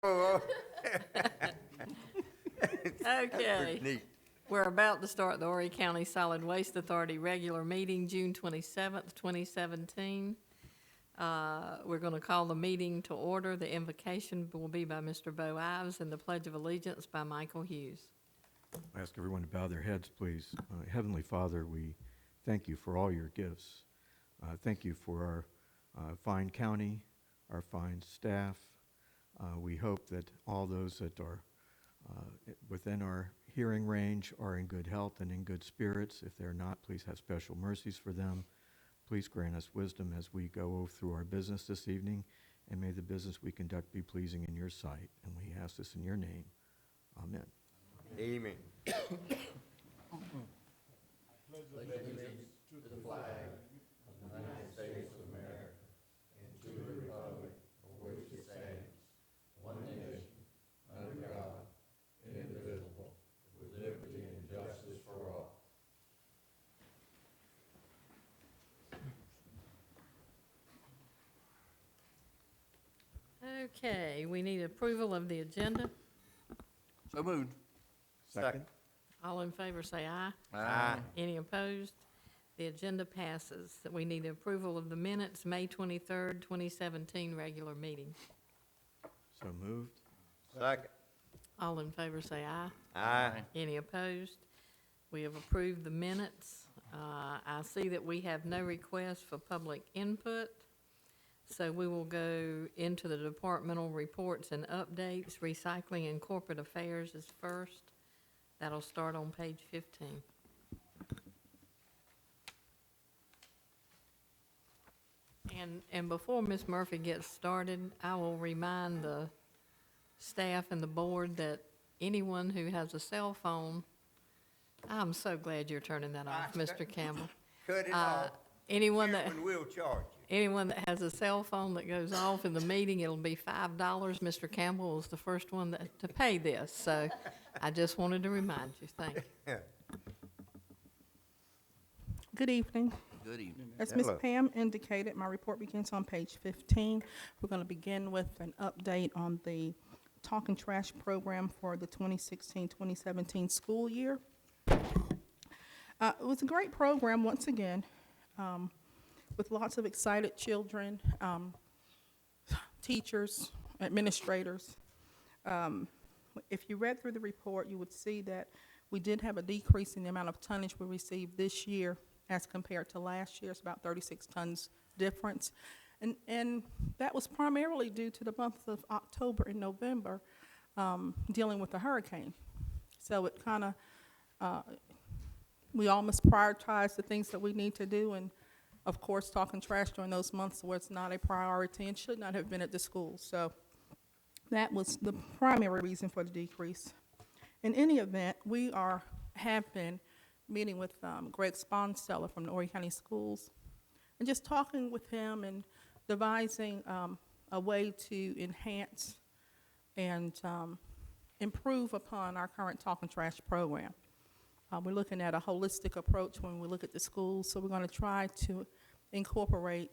Oh, Okay, neat. we're about to start the Horry County Solid Waste Authority regular meeting, June 27th, 2017. We're going to call the meeting to order. The invocation will be by Mr. Bo Ives and the Pledge of Allegiance by Michael Hughes. I ask everyone to bow their heads, please. Heavenly Father, we thank you for all your gifts. Thank you for our fine county, our fine staff. We hope that all those that are within our hearing range are in good health and in good spirits. If they're not, please have special mercies for them. Please grant us wisdom as we go through our business this evening, and may the business we conduct be pleasing in your sight. And we ask this in your name. Amen. Amen. Okay, we need approval of the agenda. So moved. Second. All in favor say aye. Aye. Any opposed? The agenda passes. We need approval of the minutes, May 23rd, 2017, regular meeting. So moved. Second. All in favor say aye. Aye. Any opposed? We have approved the minutes. I see that we have no request for public input, so we will go into the departmental reports and updates. Recycling and Corporate Affairs is first. That'll start on page 15. And before Ms. Murphy gets started, I will remind the staff and the board that anyone who has a cell phone, I'm so glad you're turning that off, Mr. Campbell. Cut it off. Anyone that, Chairman will charge anyone that has a cell phone that goes off in the meeting, it'll be $5. Mr. Campbell was the first one to pay this, so I just wanted to remind you. Thank you. you. Good evening. Good evening. As Ms. Hello. Pam indicated, my report begins on page 15. We're going to begin with an update on the Talking Trash program for the 2016-2017 school year. It was a great program, once again, with lots of excited children, teachers, administrators. If you read through the report, you would see that we did have a decrease in the amount of tonnage we received this year as compared to last year. It's about 36 tons difference. And that was primarily due to the months of October and November dealing with the hurricane. So it kind of, we all must prioritize the things that we need to do, and of course, talking trash during those months where it's not a priority and should not have been at the school. So that was the primary reason for the decrease. In any event, we have been meeting with Greg Sponseller from the Horry County Schools and just talking with him and devising a way to enhance and improve upon our current Talking Trash program. We're looking at a holistic approach when we look at the schools, so we're going to try to incorporate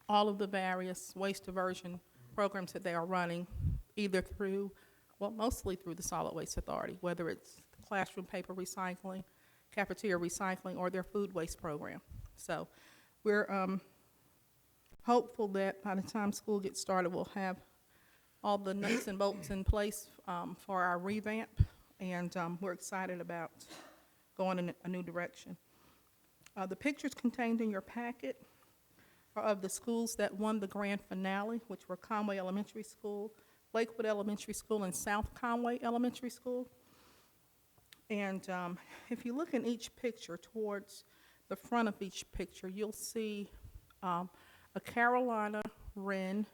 all of the various waste diversion programs that they are running, either through, well, mostly through the Solid Waste Authority, whether it's classroom paper recycling, cafeteria recycling, or their food waste program. So we're hopeful that by the time school gets started, we'll have all the nuts and bolts in place for our revamp, and we're excited about going in a new direction. The pictures contained in your packet are of the schools that won the grand finale, which were Conway Elementary School, Lakewood Elementary School, and South Conway Elementary School. And if you look in each picture towards the front of each picture, you'll see a Carolina Wren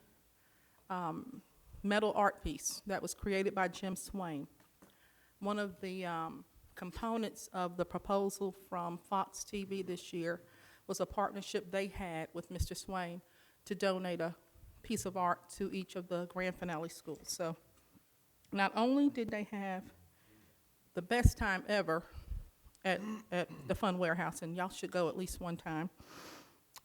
metal art piece that was created by Jim Swain. One of the components of the proposal from Fox TV this year was a partnership they had with Mr. Swain to donate a piece of art to each of the grand finale schools. So not only did they have the best time ever at the Fun Warehouse, and y'all should go at least one time,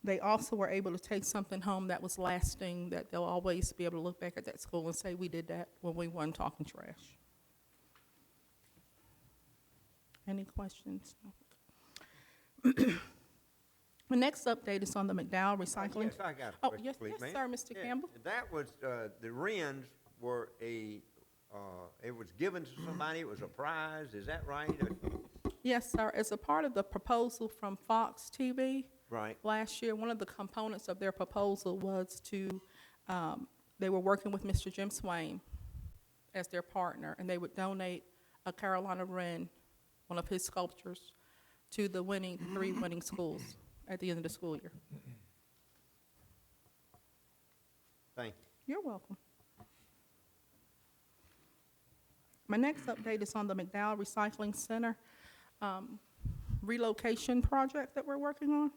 They also were able to take something home that was lasting, that they'll always be able to look back at that school and say, we did that when we weren't talking trash. Any questions? The next update is on the McDowell recycling. Yes, I got a Oh, question, yes, please, yes, ma'am. sir, Mr. Yeah, Campbell. That was, the RINs were it was given to somebody, it was a prize, is that right? Yes, sir. As a part of the proposal from Fox TV Right, last year, one of the components of their proposal was to, they were working with Mr. Jim Swain as their partner, and they would donate a Carolina Wren, one of his sculptures, to the three winning schools at the end of the school year. thank you. You're welcome. My next update is on the McDowell Recycling Center relocation project that we're working on.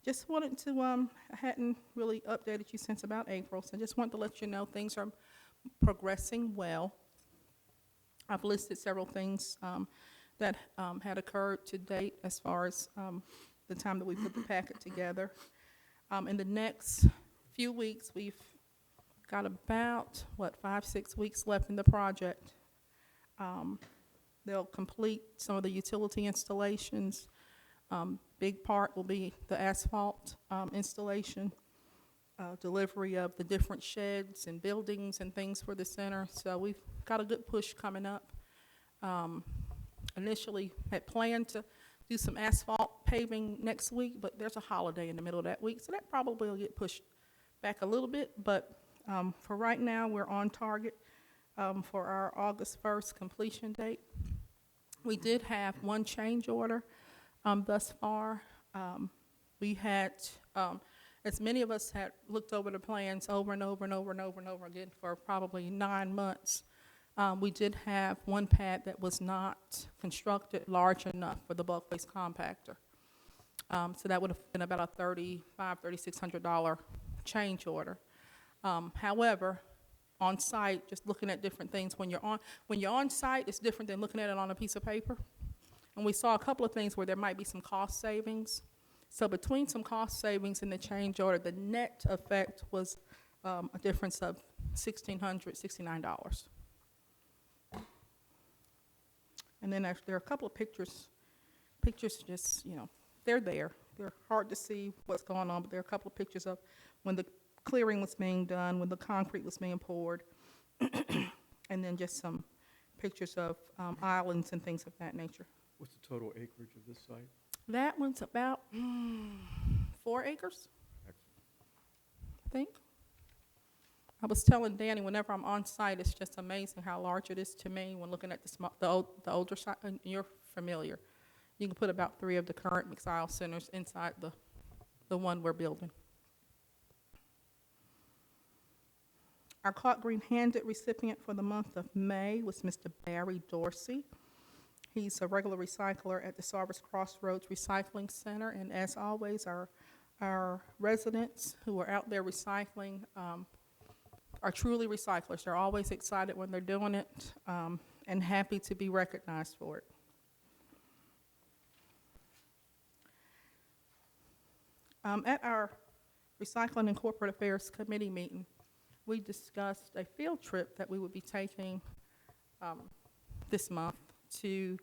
Just wanted to, I hadn't really updated you since about April, so just wanted to let you know things are progressing well. I've listed several things that had occurred to date as far as the time that we put the packet together. In the next few weeks, we've got about, 5-6 weeks left in the project. They'll complete some of the utility installations. Big part will be the asphalt installation, delivery of the different sheds and buildings and things for the center. So we've got a good push coming up. Initially had planned to do some asphalt paving next week, but there's a holiday in the middle of that week, so that probably will get pushed back a little bit. But for right now, we're on target for our August 1st completion date. We did have one change order thus far. We had, as many of us had looked over the plans over and over and over and over and over again for probably 9 months. We did have one pad that was not constructed large enough for the bulk waste compactor. So that would have been about a $3,600 change order. However, on site, just looking at different things, when you're on site, it's different than looking at it on a piece of paper. And we saw a couple of things where there might be some cost savings. So between some cost savings and the change order, the net effect was a difference of $1,669. And then there are a couple of pictures just, they're there. They're hard to see what's going on, but there are a couple of pictures of when the clearing was being done, when the concrete was being poured, and then just some pictures of islands and things of that nature. What's the total acreage of this site? That one's about 4 acres, I think. I was telling Danny, whenever I'm on site, it's just amazing how large it is to me when looking at the older site. And you're familiar. You can put about 3 of the current McSile centers inside the one we're building. Our Clark Green handed recipient for the month of May was Mr. Barry Dorsey. He's a regular recycler at the Sarvis Crossroads Recycling Center, and as always, our residents who are out there recycling are truly recyclers. They're always excited when they're doing it and happy to be recognized for it. At our Recycling and Corporate Affairs Committee meeting, we discussed a field trip that we would be taking this month to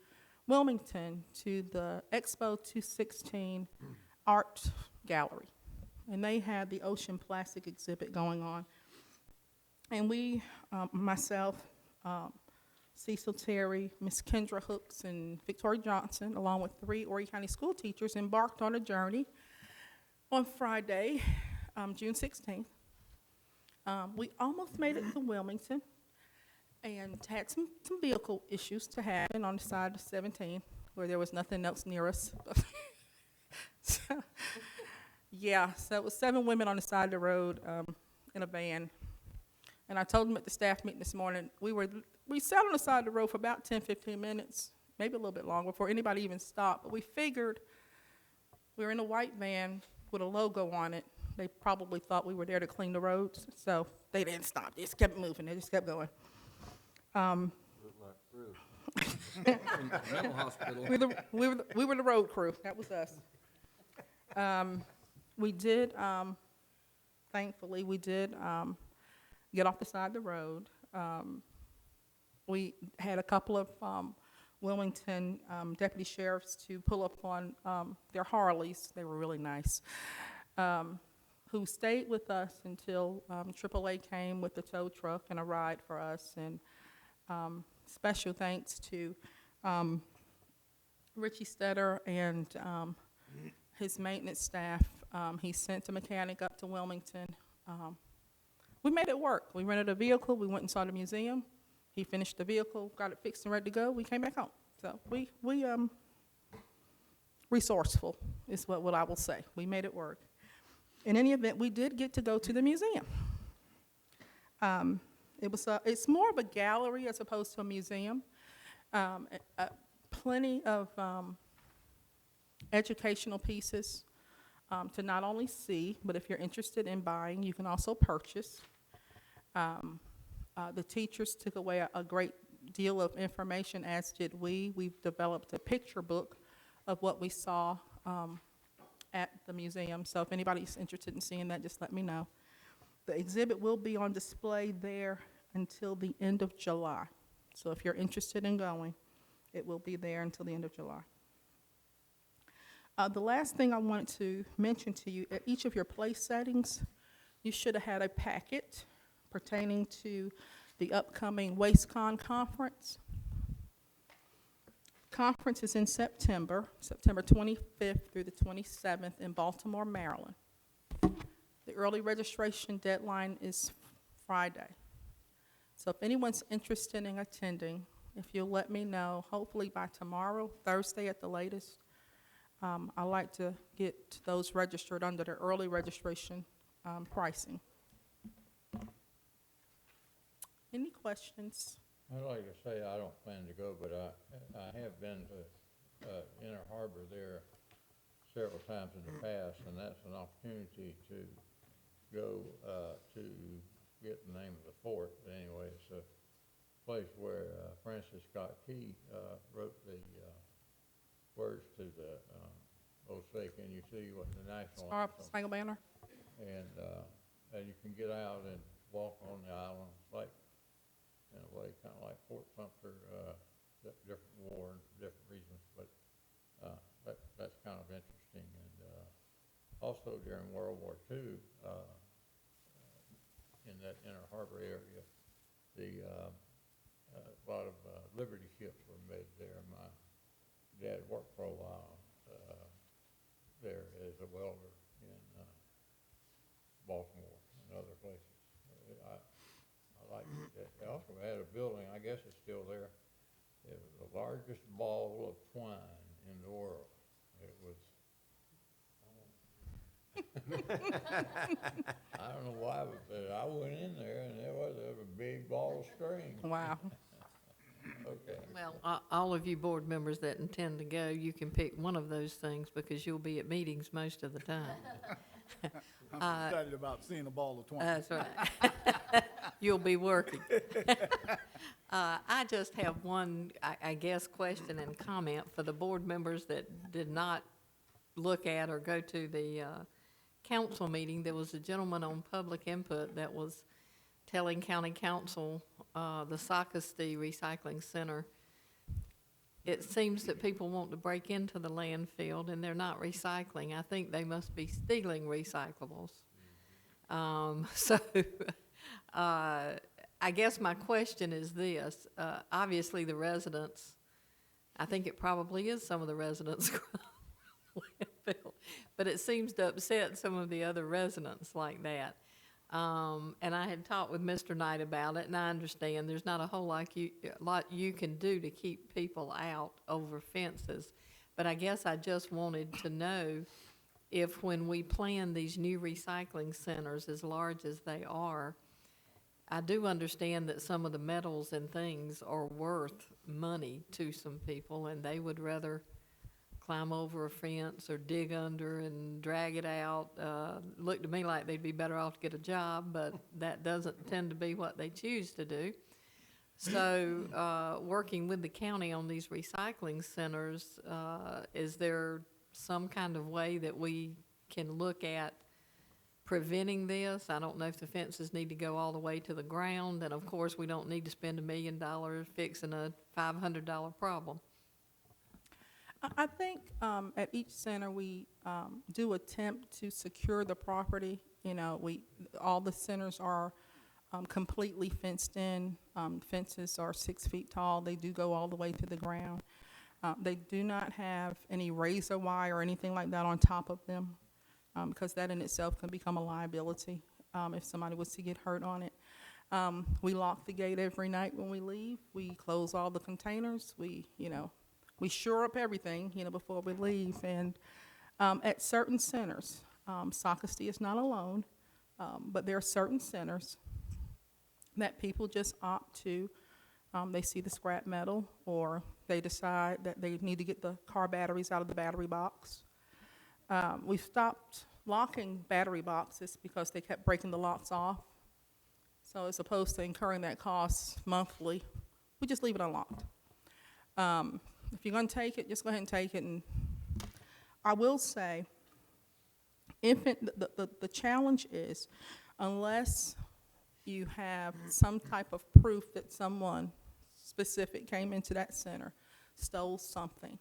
Wilmington to the Expo 216 Art Gallery. And they had the ocean plastic exhibit going on. And we, myself, Cecil Terry, Miss Kendra Hooks, and Victoria Johnson, along with 3 Horry County school teachers, embarked on a journey on Friday, June 16th. We almost made it to Wilmington and had some vehicle issues to happen on the side of 17 where there was nothing else near us. So it was 7 women on the side of the road in a van. And I told them at the staff meeting this morning, we sat on the side of the road for about 10, 15 minutes, maybe a little bit longer before anybody even stopped. But we figured we were in a white van with a logo on it. They probably thought we were there to clean the roads, so they didn't stop. They just kept moving. They just kept going. Mental hospital. We were the road crew. That was us. We did, thankfully, we did get off the side of the road. We had a couple of Wilmington deputy sheriffs to pull up on their Harleys. They were really nice. Who stayed with us until AAA came with the tow truck and a ride for us. And special thanks to Richie Stetter and his maintenance staff. He sent a mechanic up to Wilmington. We made it work. We rented a vehicle. We went and saw the museum. He finished the vehicle, got it fixed and ready to go. We came back home. So we resourceful is what I will say. We made it work. In any event, we did get to go to the museum. It's more of a gallery as opposed to a museum. Plenty of educational pieces to not only see, but if you're interested in buying, you can also purchase. The teachers took away a great deal of information, as did we. We've developed a picture book of what we saw at the museum. So if anybody's interested in seeing that, just let me know. The exhibit will be on display there until the end of July. So if you're interested in going, it will be there until the end of July. The last thing I wanted to mention to you, at each of your place settings, you should have had a packet pertaining to the upcoming WasteCon conference. Conference is in September 25th through the 27th in Baltimore, Maryland. The early registration deadline is Friday. So if anyone's interested in attending, if you'll let me know, hopefully by tomorrow, Thursday at the latest, I like to get those registered under the early registration pricing. Any questions? I'd like to say I don't plan to go, but I have been to Inner Harbor there several times in the past, and that's an opportunity to go to get the name of the fort. But anyway, it's a place where Francis Scott Key wrote the words to the "Oh, say, can you see" what the national anthem. Spangled Banner? And you can get out and walk on the island, like in a way, kind of like Fort Sumter, different war and different reasons, but that's kind of interesting. And also during World War II, in that Inner Harbor area, a lot of Liberty ships were made there. My dad worked for a while there as a welder in Baltimore and other places. I like that. They also had a building, I guess it's still there. It was the largest ball of twine in the world. It was, I don't know why, but I went in there and there was a big ball of string. Wow. Okay. Well, all of you board members that intend to go, you can pick one of those things because you'll be at meetings most of the time. I'm excited about seeing a ball of twine. That's right. You'll be working. I just have one, I guess, question and comment for the board members that did not look at or go to the council meeting. There was a gentleman on public input that was telling county council, the Socastee Recycling Center, it seems that people want to break into the landfill and they're not recycling. I think they must be stealing recyclables. I guess my question is this. Obviously, the residents, I think it probably is some of the residents' landfill, but it seems to upset some of the other residents like that. And I had talked with Mr. Knight about it, and I understand there's not a whole lot you can do to keep people out over fences. But I guess I just wanted to know if when we plan these new recycling centers, as large as they are, I do understand that some of the metals and things are worth money to some people, and they would rather climb over a fence or dig under and drag it out. Looked to me like they'd be better off to get a job, but that doesn't tend to be what they choose to do. So working with the county on these recycling centers, is there some kind of way that we can look at preventing this. I don't know if the fences need to go all the way to the ground, and of course, we don't need to spend $1 million fixing a $500 problem. I think at each center, we do attempt to secure the property. You know, all the centers are completely fenced in. Fences are 6 feet tall. They do go all the way to the ground. They do not have any razor wire or anything like that on top of them, because that in itself can become a liability if somebody was to get hurt on it. We lock the gate every night when we leave. We close all the containers. We shore up everything, before we leave. And at certain centers, Socastee is not alone, but there are certain centers that people just opt to. They see the scrap metal, or they decide that they need to get the car batteries out of the battery box. We stopped locking battery boxes because they kept breaking the locks off. So as opposed to incurring that cost monthly, we just leave it unlocked. If you're going to take it, just go ahead and take it. And I will say, the challenge is, unless you have some type of proof that someone specific came into that center, stole something,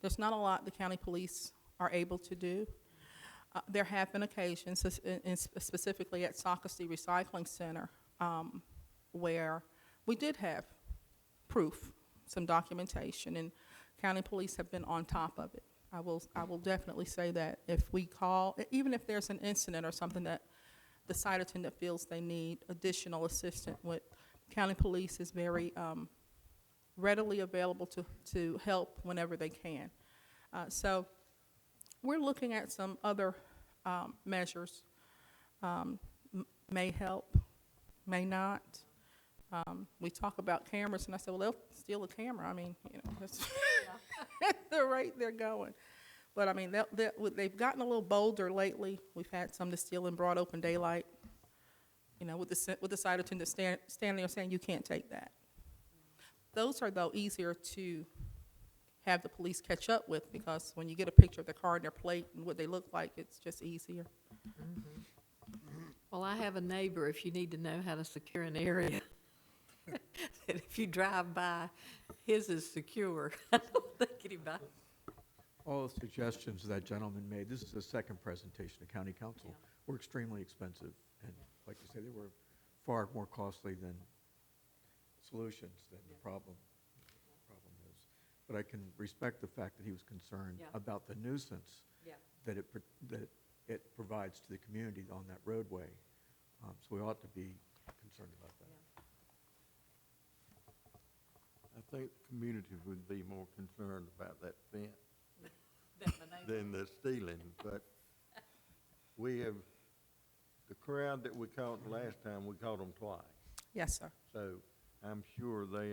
there's not a lot the county police are able to do. There have been occasions, specifically at Socastee Recycling Center, where we did have proof, some documentation, and county police have been on top of it. I will definitely say that if we call, even if there's an incident or something that the site attendant feels they need additional assistance with, county police is very readily available to help whenever they can. So we're looking at some other measures. May help, may not. We talk about cameras, and I said, well, they'll steal a camera. I mean, that's the rate they're going. But I mean, they've gotten a little bolder lately. We've had some to steal in broad open daylight. With the site attendant standing there saying, you can't take that. Those are, though, easier to have the police catch up with, because when you get a picture of the car and their plate and what they look like, it's just easier. Well, I have a neighbor, if you need to know how to secure an area. And if you drive by, his is secure. I don't think anybody. All the suggestions that gentleman made, this is the second presentation to county council, were extremely expensive. And like you say, they were far more costly than solutions, than the problem is. But I can respect the fact that he was concerned about the nuisance that it provides to the community on that roadway. So we ought to be concerned about that. I think the community would be more concerned about that fence than the stealing, but we have, the crowd that we caught last time, we caught them twice. Yes, sir. So I'm sure they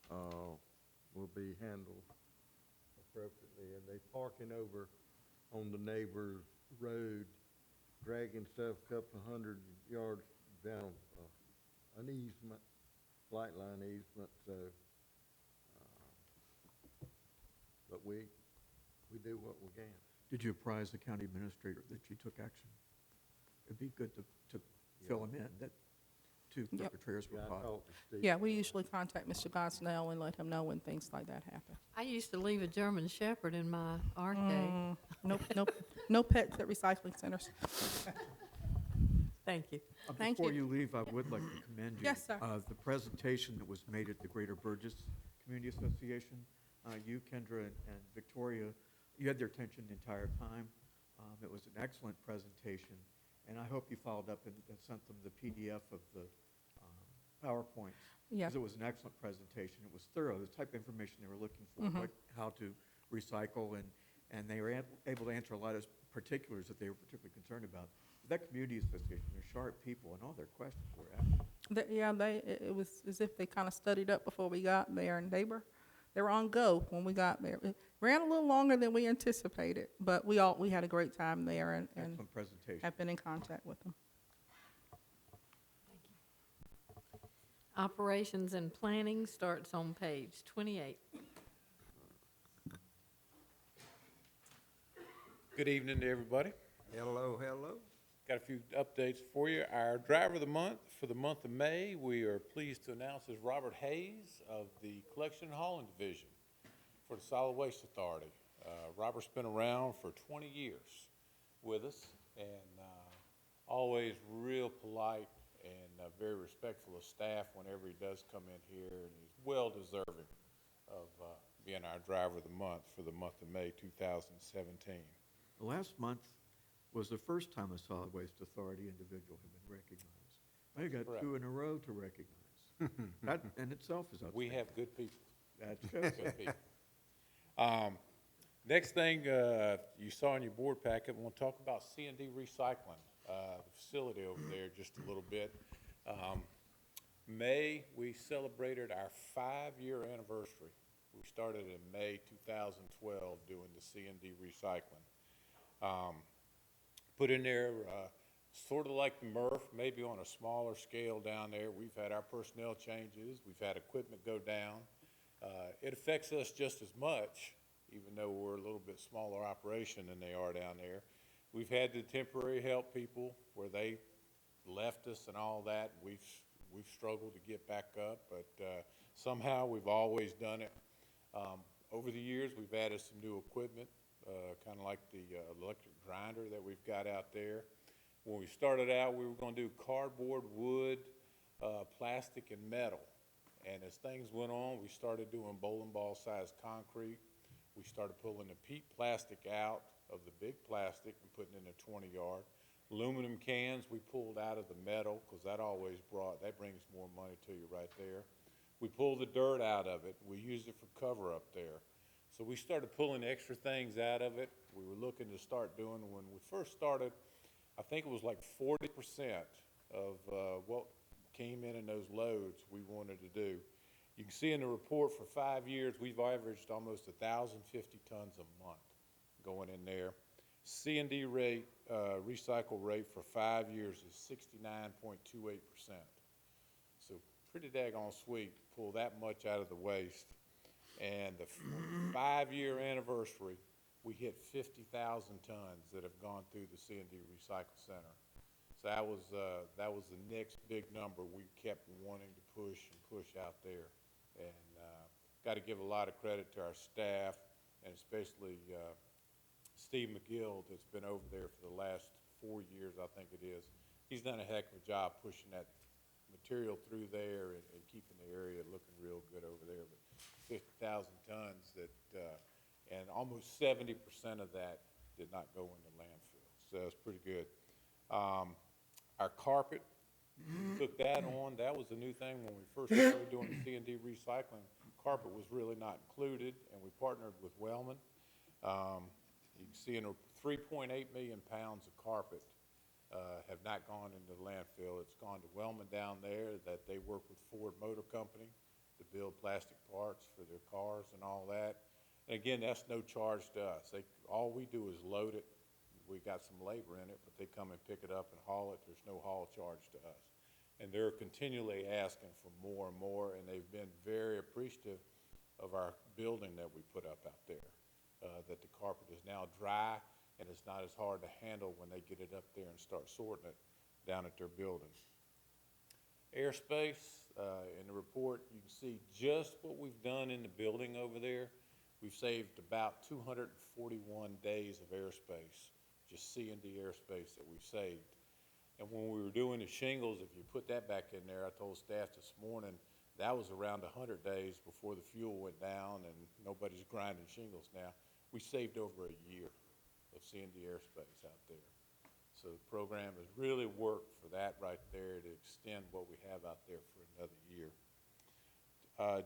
will be handled appropriately. And they parking over on the neighbor's road, dragging stuff a couple of 100 yards down an easement, light line easement. So, but we do what we can. Did you apprise the county administrator that you took action? It'd be good to fill him in that two Yep. perpetrators were Yeah, I caught. talked to Steve. Yeah, we usually contact Mr. Gosnell and let him know when things like that happen. I used to leave a German Shepherd in my arcade. No pets at recycling centers. Thank you. Thank Before you. you leave, I would like to commend you. Yes, sir. The presentation that was made at the Greater Burgess Community Association, you, Kendra, and Victoria, you had their attention the entire time. It was an excellent presentation, and I hope you followed up and sent them the PDF of the PowerPoint. Yeah. Because it was an excellent presentation. It was thorough, the type of information they were looking for, Mm-hmm. like how to recycle, and they were able to answer a lot of particulars that they were particularly concerned about. That community association, they're sharp people, and all their questions were excellent. It was as if they kind of studied up before we got there, and they were on go when we got there. It ran a little longer than we anticipated, but we had a great time there, and Excellent presentation. have been in contact with them. Operations and planning starts on page 28. Good evening to everybody. Hello, hello. Got a few updates for you. Our driver of the month for the month of May, we are pleased to announce is Robert Hayes of the Collection and Hauling Division for the Solid Waste Authority. Robert's been around for 20 years with us and always real polite and very respectful of staff whenever he does come in here, and he's well deserving of being our driver of the month for the month of May 2017. Last month was the first time a Solid Waste Authority individual had been recognized. I got Correct. 2 in a row to recognize. That in itself is outstanding. We have good people. That's good. Good people. Next thing you saw in your board packet, we'll talk about C&D Recycling, the facility over there just a little bit. May, we celebrated our 5-year anniversary. We started in May 2012 doing the C&D Recycling. Put in there sort of like the MRF, maybe on a smaller scale down there. We've had our personnel changes. We've had equipment go down. It affects us just as much, even though we're a little bit smaller operation than they are down there. We've had the temporary help people where they left us and all that. We've struggled to get back up, but somehow we've always done it. Over the years, we've added some new equipment, kind of like the electric grinder that we've got out there. When we started out, we were going to do cardboard, wood, plastic, and metal. And as things went on, we started doing bowling ball sized concrete. We started pulling the peat plastic out of the big plastic and putting it in a 20-yard. Aluminum cans we pulled out of the metal because that brings more money to you right there. We pulled the dirt out of it. We used it for cover up there. So we started pulling extra things out of it. We were looking to start doing, when we first started, I think it was like 40% of what came in those loads we wanted to do. You can see in the report for 5 years, we've averaged almost 1,050 tons a month going in there. C&D rate, recycle rate for 5 years is 69.28%. So pretty daggone sweet to pull that much out of the waste. And the 5-year anniversary, we hit 50,000 tons that have gone through the C&D Recycle Center. So that was the next big number we kept wanting to push and push out there. And got to give a lot of credit to our staff, and especially Steve McGill that's been over there for the last 4 years, I think it is. He's done a heck of a job pushing that material through there and keeping the area looking real good over there. But 50,000 tons and almost 70% of that did not go into landfill. So that's pretty good. Our carpet, we took that on. That was a new thing when we first started doing the C&D recycling. Carpet was really not included, and we partnered with Wellman. You can see 3.8 million pounds of carpet have not gone into the landfill. It's gone to Wellman down there, that they work with Ford Motor Company to build plastic parts for their cars and all that. And again, that's no charge to us. All we do is load it. We got some labor in it, but they come and pick it up and haul it. There's no haul charge to us. And they're continually asking for more and more, and they've been very appreciative of our building that we put up out there, that the carpet is now dry and it's not as hard to handle when they get it up there and start sorting it down at their building. Airspace, in the report, you can see just what we've done in the building over there. We've saved about 241 days of airspace, just C&D airspace that we've saved. And when we were doing the shingles, if you put that back in there, I told staff this morning, that was around 100 days before the fuel went down and nobody's grinding shingles now. We saved over a year of C&D airspace out there. So the program has really worked for that right there to extend what we have out there for another year.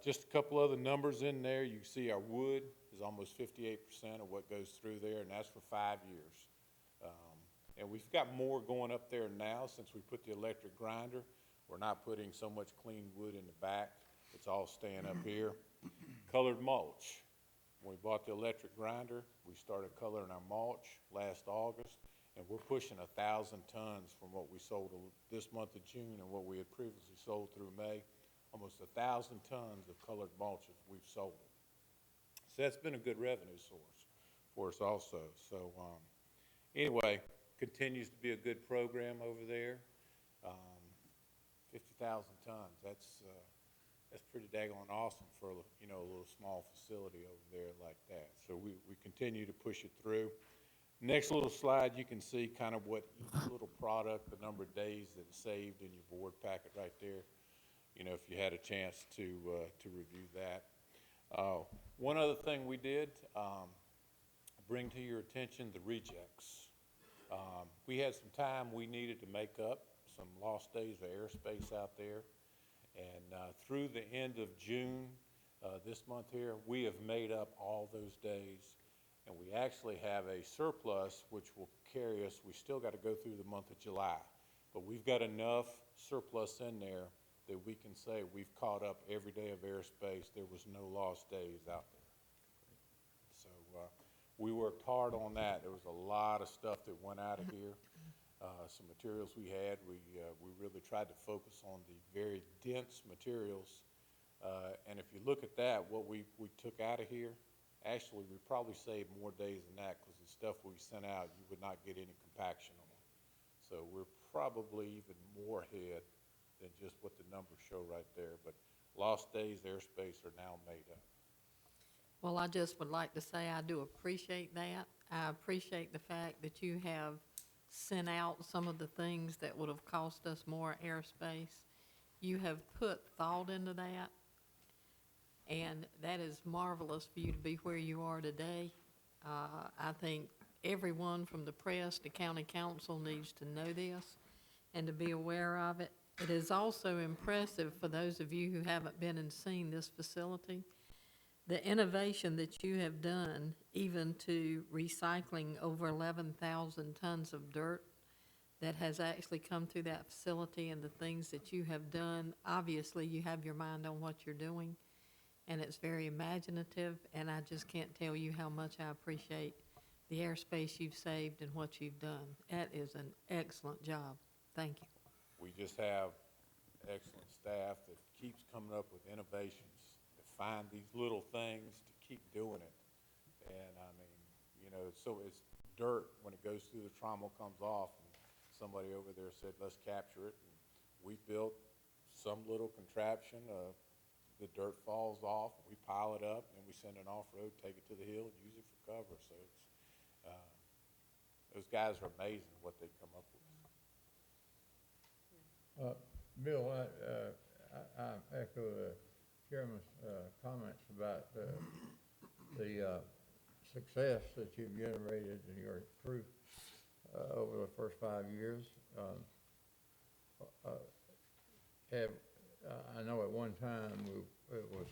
Just a couple other numbers in there. You can see our wood is almost 58% of what goes through there, and that's for 5 years. And we've got more going up there now since we put the electric grinder. We're not putting so much clean wood in the back. It's all staying up here. Colored mulch. When we bought the electric grinder, we started coloring our mulch last August, and we're pushing 1,000 tons from what we sold this month of June and what we had previously sold through May. Almost 1,000 tons of colored mulches we've sold. So that's been a good revenue source for us also. So Anyway, continues to be a good program over there. 50,000 tons, that's pretty daggone awesome for, you know, a little small facility over there like that. So we continue to push it through. Next little slide, you can see kind of what each little product, the number of days that it's saved in your board packet right there. You know, if you had a chance to review that. One other thing we did, bring to your attention the rejects. We had some time we needed to make up some lost days of airspace out there. And through the end of June, this month here, we have made up all those days. And we actually have a surplus which will carry us. We still got to go through the month of July. But we've got enough surplus in there that we can say we've caught up every day of airspace. There was no lost days out there. So we worked hard on that. There was a lot of stuff that went out of here. Some materials we had, we really tried to focus on the very dense materials. And if you look at that, what we took out of here, actually we probably saved more days than that because the stuff we sent out, you would not get any compaction on. So we're probably even more ahead than just what the numbers show right there. But lost days, airspace are now made up. Well, I just would like to say I do appreciate that. I appreciate the fact that you have sent out some of the things that would have cost us more airspace. You have put thought into that, and that is marvelous for you to be where you are today. I think everyone from the press to county council needs to know this and to be aware of it. It is also impressive for those of you who haven't been and seen this facility, the innovation that you have done, even to recycling over 11,000 tons of dirt that has actually come through that facility, and the things that you have done. Obviously, you have your mind on what you're doing, and it's very imaginative, and I just can't tell you how much I appreciate the airspace you've saved and what you've done. That is an excellent job. Thank you. We just have excellent staff that keeps coming up with innovations to find these little things to keep doing it. And I mean, you know, so it's dirt when it goes through the trommel comes off, and somebody over there said, let's capture it. And we built some little contraption, the dirt falls off, we pile it up, and we send it off-road, take it to the hill, and use it for cover. So it's, those guys are amazing what they come up with. Bill, I echo the chairman's comments about the success that you've generated in your crew over the first 5 years. I know at one time it was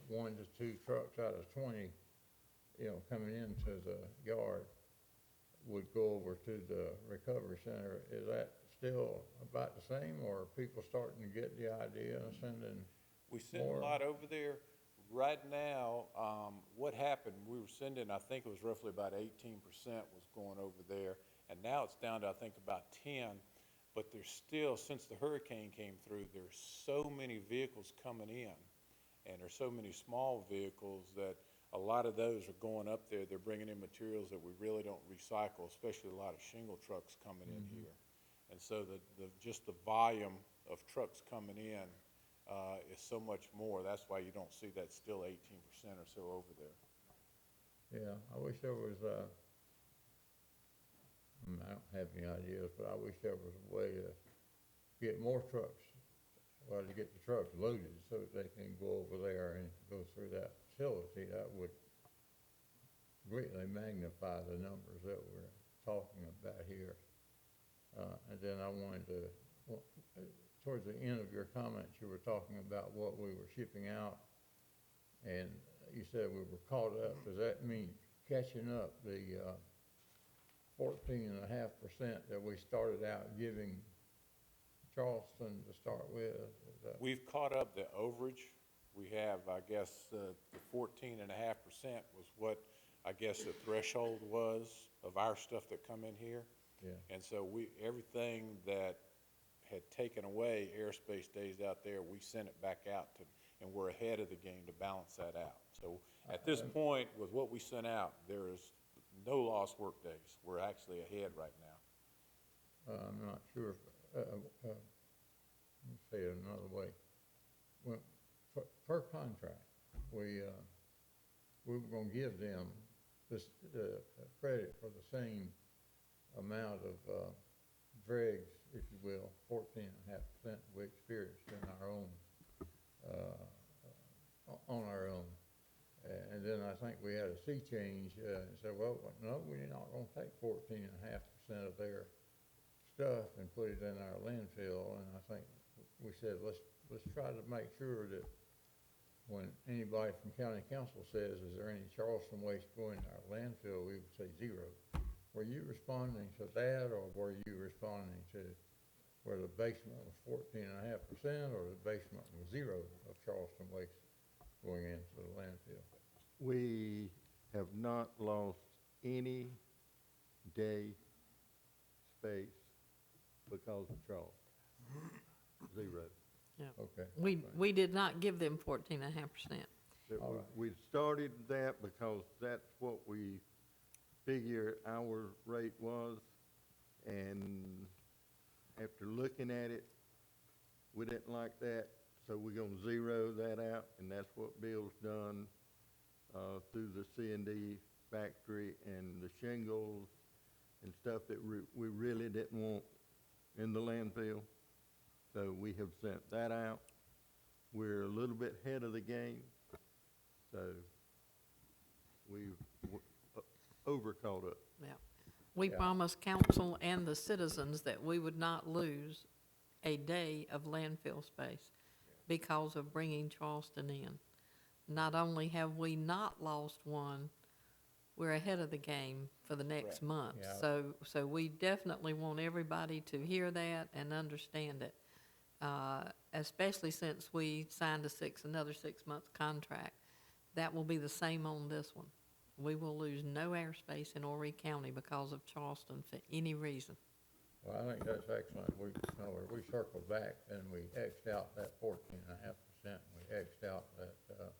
1 to 2 trucks out of 20, you know, coming into the yard would go over to the recovery center. Is that still about the same, or are people starting to get the idea of sending We send more? a lot over there. Right now, what happened, we were sending, I think it was roughly about 18% was going over there, and now it's down to, I think, about 10. But there's still, since the hurricane came through, there's so many vehicles coming in, and there's so many small vehicles that a lot of those are going up there. They're bringing in materials that we really don't recycle, especially a lot of shingle trucks coming in here. And so just the volume of trucks coming in is so much more. That's why you don't see that still 18% or so over there. Yeah, I wish there was I don't have any ideas, but I wish there was a way to get more trucks, well, to get the trucks loaded so that they can go over there and go through that facility. That would greatly magnify the numbers that we're talking about here. And then I wanted to, towards the end of your comments, you were talking about what we were shipping out, and you said we were caught up. Does that mean catching up the 14.5% that we started out giving Charleston to start with? We've caught up the overage. We have, I guess, the 14.5% was what I guess the threshold was of our stuff that come in here. Yeah. And so everything that had taken away airspace days out there, we sent it back out to, and we're ahead of the game to balance that out. So at this point, with what we sent out, there is no lost work days. We're actually ahead right now. I'm not sure, let me say it another way. When, per contract, we were gonna give them this, credit for the same amount of, dregs, if you will, 14.5% we experienced in our own, on our own. And then I think we had a sea change, and said, well, no, we're not gonna take 14.5% of their stuff and put it in our landfill, and I think we said, let's try to make sure that when anybody from county council says, is there any Charleston waste going to our landfill, we would say 0. Were you responding to that, or were you responding to where the basement was 14.5%, or the basement was 0 of Charleston waste going into the landfill? We have not lost any day space because of Charleston. 0. Okay. We did not give them 14.5%. All right. We started that because that's what we figured our rate was, and after looking at it, we didn't like that, so we're gonna 0 that out, and that's what Bill's done through the C&D factory and the shingles and stuff that we really didn't want in the landfill. So we have sent that out. We're a little bit ahead of the game, so we've over caught up. Yeah. We Yeah. promised council and the citizens that we would not lose a day of landfill space because of bringing Charleston in. Not only have we not lost one, we're ahead of the game for the next Correct. month. Yeah. So we definitely want everybody to hear that and understand it, especially since we signed another 6-month contract. That will be the same on this one. We will lose no airspace in Horry County because of Charleston for any reason. Well, I think that's excellent. We circled back and we X'd out that 14.5%. We X'd out that, the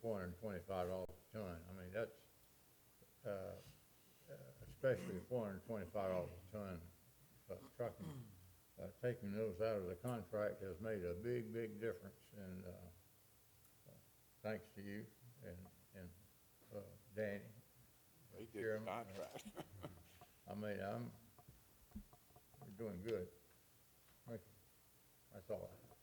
$425 a ton. I mean, that's, especially $425 a ton trucking. Taking those out of the contract has made a big, big difference, and, thanks to you and Danny. They did the Chairman. contract. I mean, we're doing good. Thank you. That's all I have.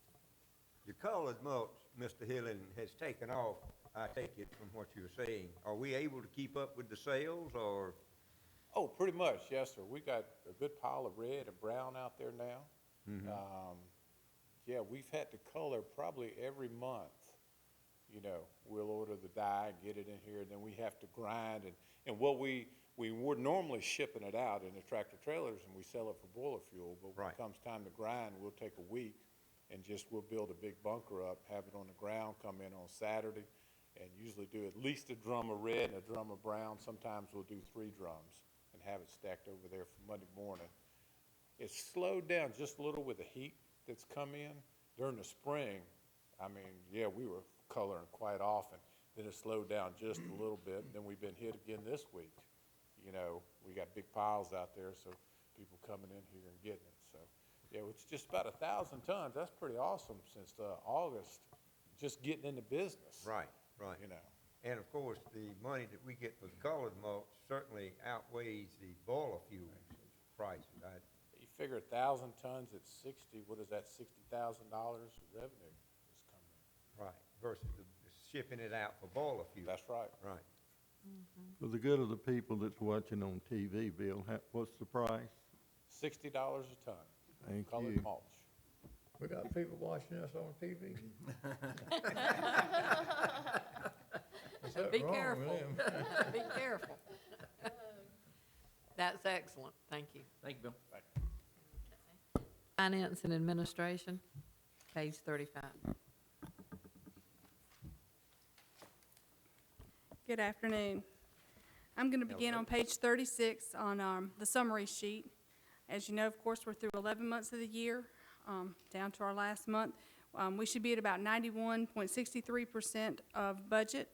The colored mulch, Mr. Hillen, has taken off, I take it from what you were saying. Are we able to keep up with the sales, or? Oh, pretty much, yes, sir. We got a good pile of red and brown out there now. Yeah, we've had to color probably every month. You know, we'll order the dye, get it in here, and then we have to grind. And what we were normally shipping it out in the tractor trailers, and we sell it for boiler fuel. But when Right. it comes time to grind, we'll take a week and we'll build a big bunker up, have it on the ground, come in on Saturday, and usually do at least a drum of red and a drum of brown. Sometimes we'll do 3 drums and have it stacked over there for Monday morning. It's slowed down just a little with the heat that's come in. During the spring, I mean, yeah, we were coloring quite often. Then it slowed down just a little bit. Then we've been hit again this week. You know, we got big piles out there, so people coming in here and getting it. So, yeah, it's just about 1,000 tons. That's pretty awesome since August, just getting into business. Right, right. You know. And of course, the money that we get for the colored mulch certainly outweighs the boiler fuel prices. You figure 1,000 tons at 60, what is that, $60,000 revenue is coming in. Right, versus shipping it out for boiler fuel. That's right. Right. For the good of the people that's watching on TV, Bill, what's the price? $60 a ton. Thank Colored you. mulch. We got people watching us on TV. Is that Be wrong with careful. them? Be careful. That's excellent. Thank you. Thank you, Bill. Finance and Administration, page 35. Good afternoon. I'm going to begin on page 36 on the summary sheet. As you know, of course, we're through 11 months of the year, down to our last month. We should be at about 91.63% of budget.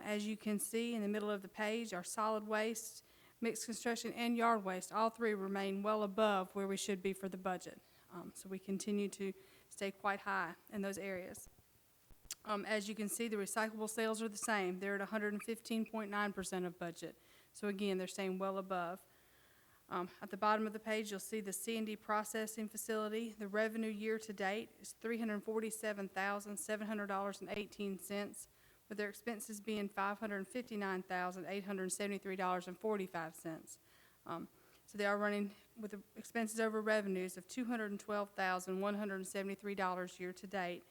As you can see in the middle of the page, our solid waste, mixed construction, and yard waste, all three remain well above where we should be for the budget. So we continue to stay quite high in those areas. As you can see, the recyclable sales are the same. They're at 115.9% of budget. So again, they're staying well above. At the bottom of the page, you'll see the C&D processing facility. The revenue year-to-date is $347,700.18, with their expenses being $559,873.45. So they are running with the expenses over revenues of $212,173 year-to-date.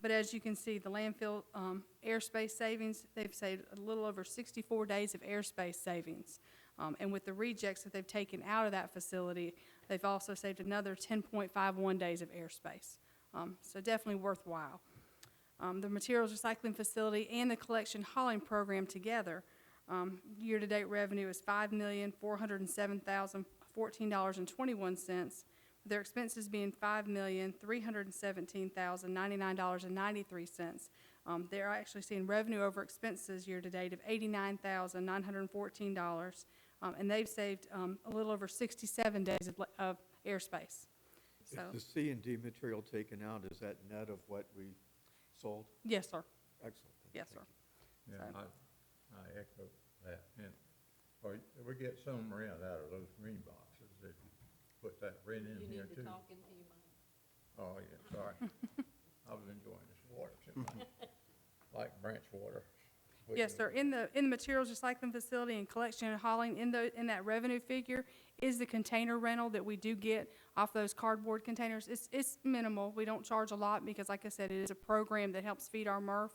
But as you can see, the landfill airspace savings, they've saved a little over 64 days of airspace savings. And with the rejects that they've taken out of that facility, they've also saved another 10.51 days of airspace. So definitely worthwhile. The materials recycling facility and the collection hauling program together, year-to-date revenue is $5,407,014.21, with their expenses being $5,317,099.93. They're actually seeing revenue over expenses year-to-date of $89,914, and they've saved a little over 67 days of airspace. So, Is the C&D material taken out, is that net of what we sold? yes, sir. Excellent. Yes, sir. Yeah, So- I echo that. And, or we get some rent out of those green boxes, if you put that rent in here too. into your mic. Oh, yeah, sorry. I was enjoying this water too much. Like branch water. Yes, sir. In the materials recycling facility and collection and hauling, in that revenue figure is the container rental that we do get off those cardboard containers. It's minimal. We don't charge a lot because, like I said, it is a program that helps feed our MRF.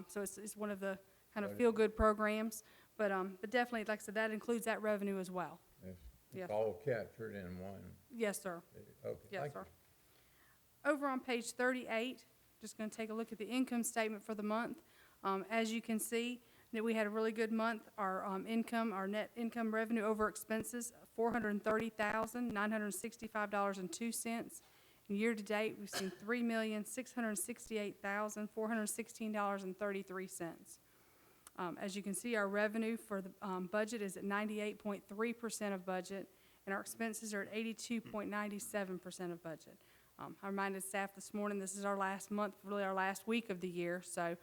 So it's one of the kind of feel-good programs. But definitely, like I said, that includes that revenue as well. It's Yes. all captured in one. Yes, sir. Okay, Yes, thank sir. you. Over on page 38, just going to take a look at the income statement for the month. As you can see, that we had a really good month. Our net income revenue over expenses, $430,965.02. And year-to-date, we've seen $3,668,416.33. As you can see, our revenue for the budget is at 98.3% of budget, and our expenses are at 82.97% of budget. I reminded staff this morning, this is our last month, really our last week of the year, so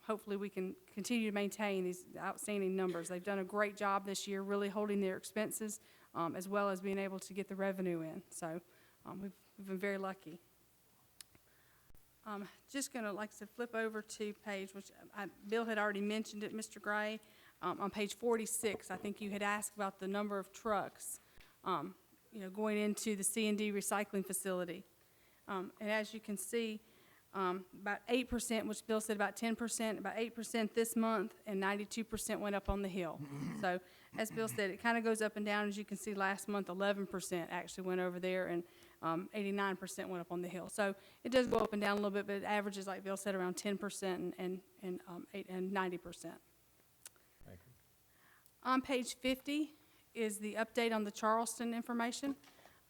hopefully we can continue to maintain these outstanding numbers. They've done a great job this year, really holding their expenses, as well as being able to get the revenue in. So we've been very lucky. Just going to, like I said, flip over to page, which Bill had already mentioned it, Mr. Gray. On page 46, I think you had asked about the number of trucks, going into the C&D recycling facility. And as you can see, about 8%, which Bill said about 10%, about 8% this month, and 92% went up on the hill. So, as Bill said, it kind of goes up and down. As you can see, last month, 11% actually went over there, and 89% went up on the hill. So, it does go up and down a little bit, but it averages, like Bill said, around 10% and 90%. Thank you. On page 50 is the update on the Charleston information.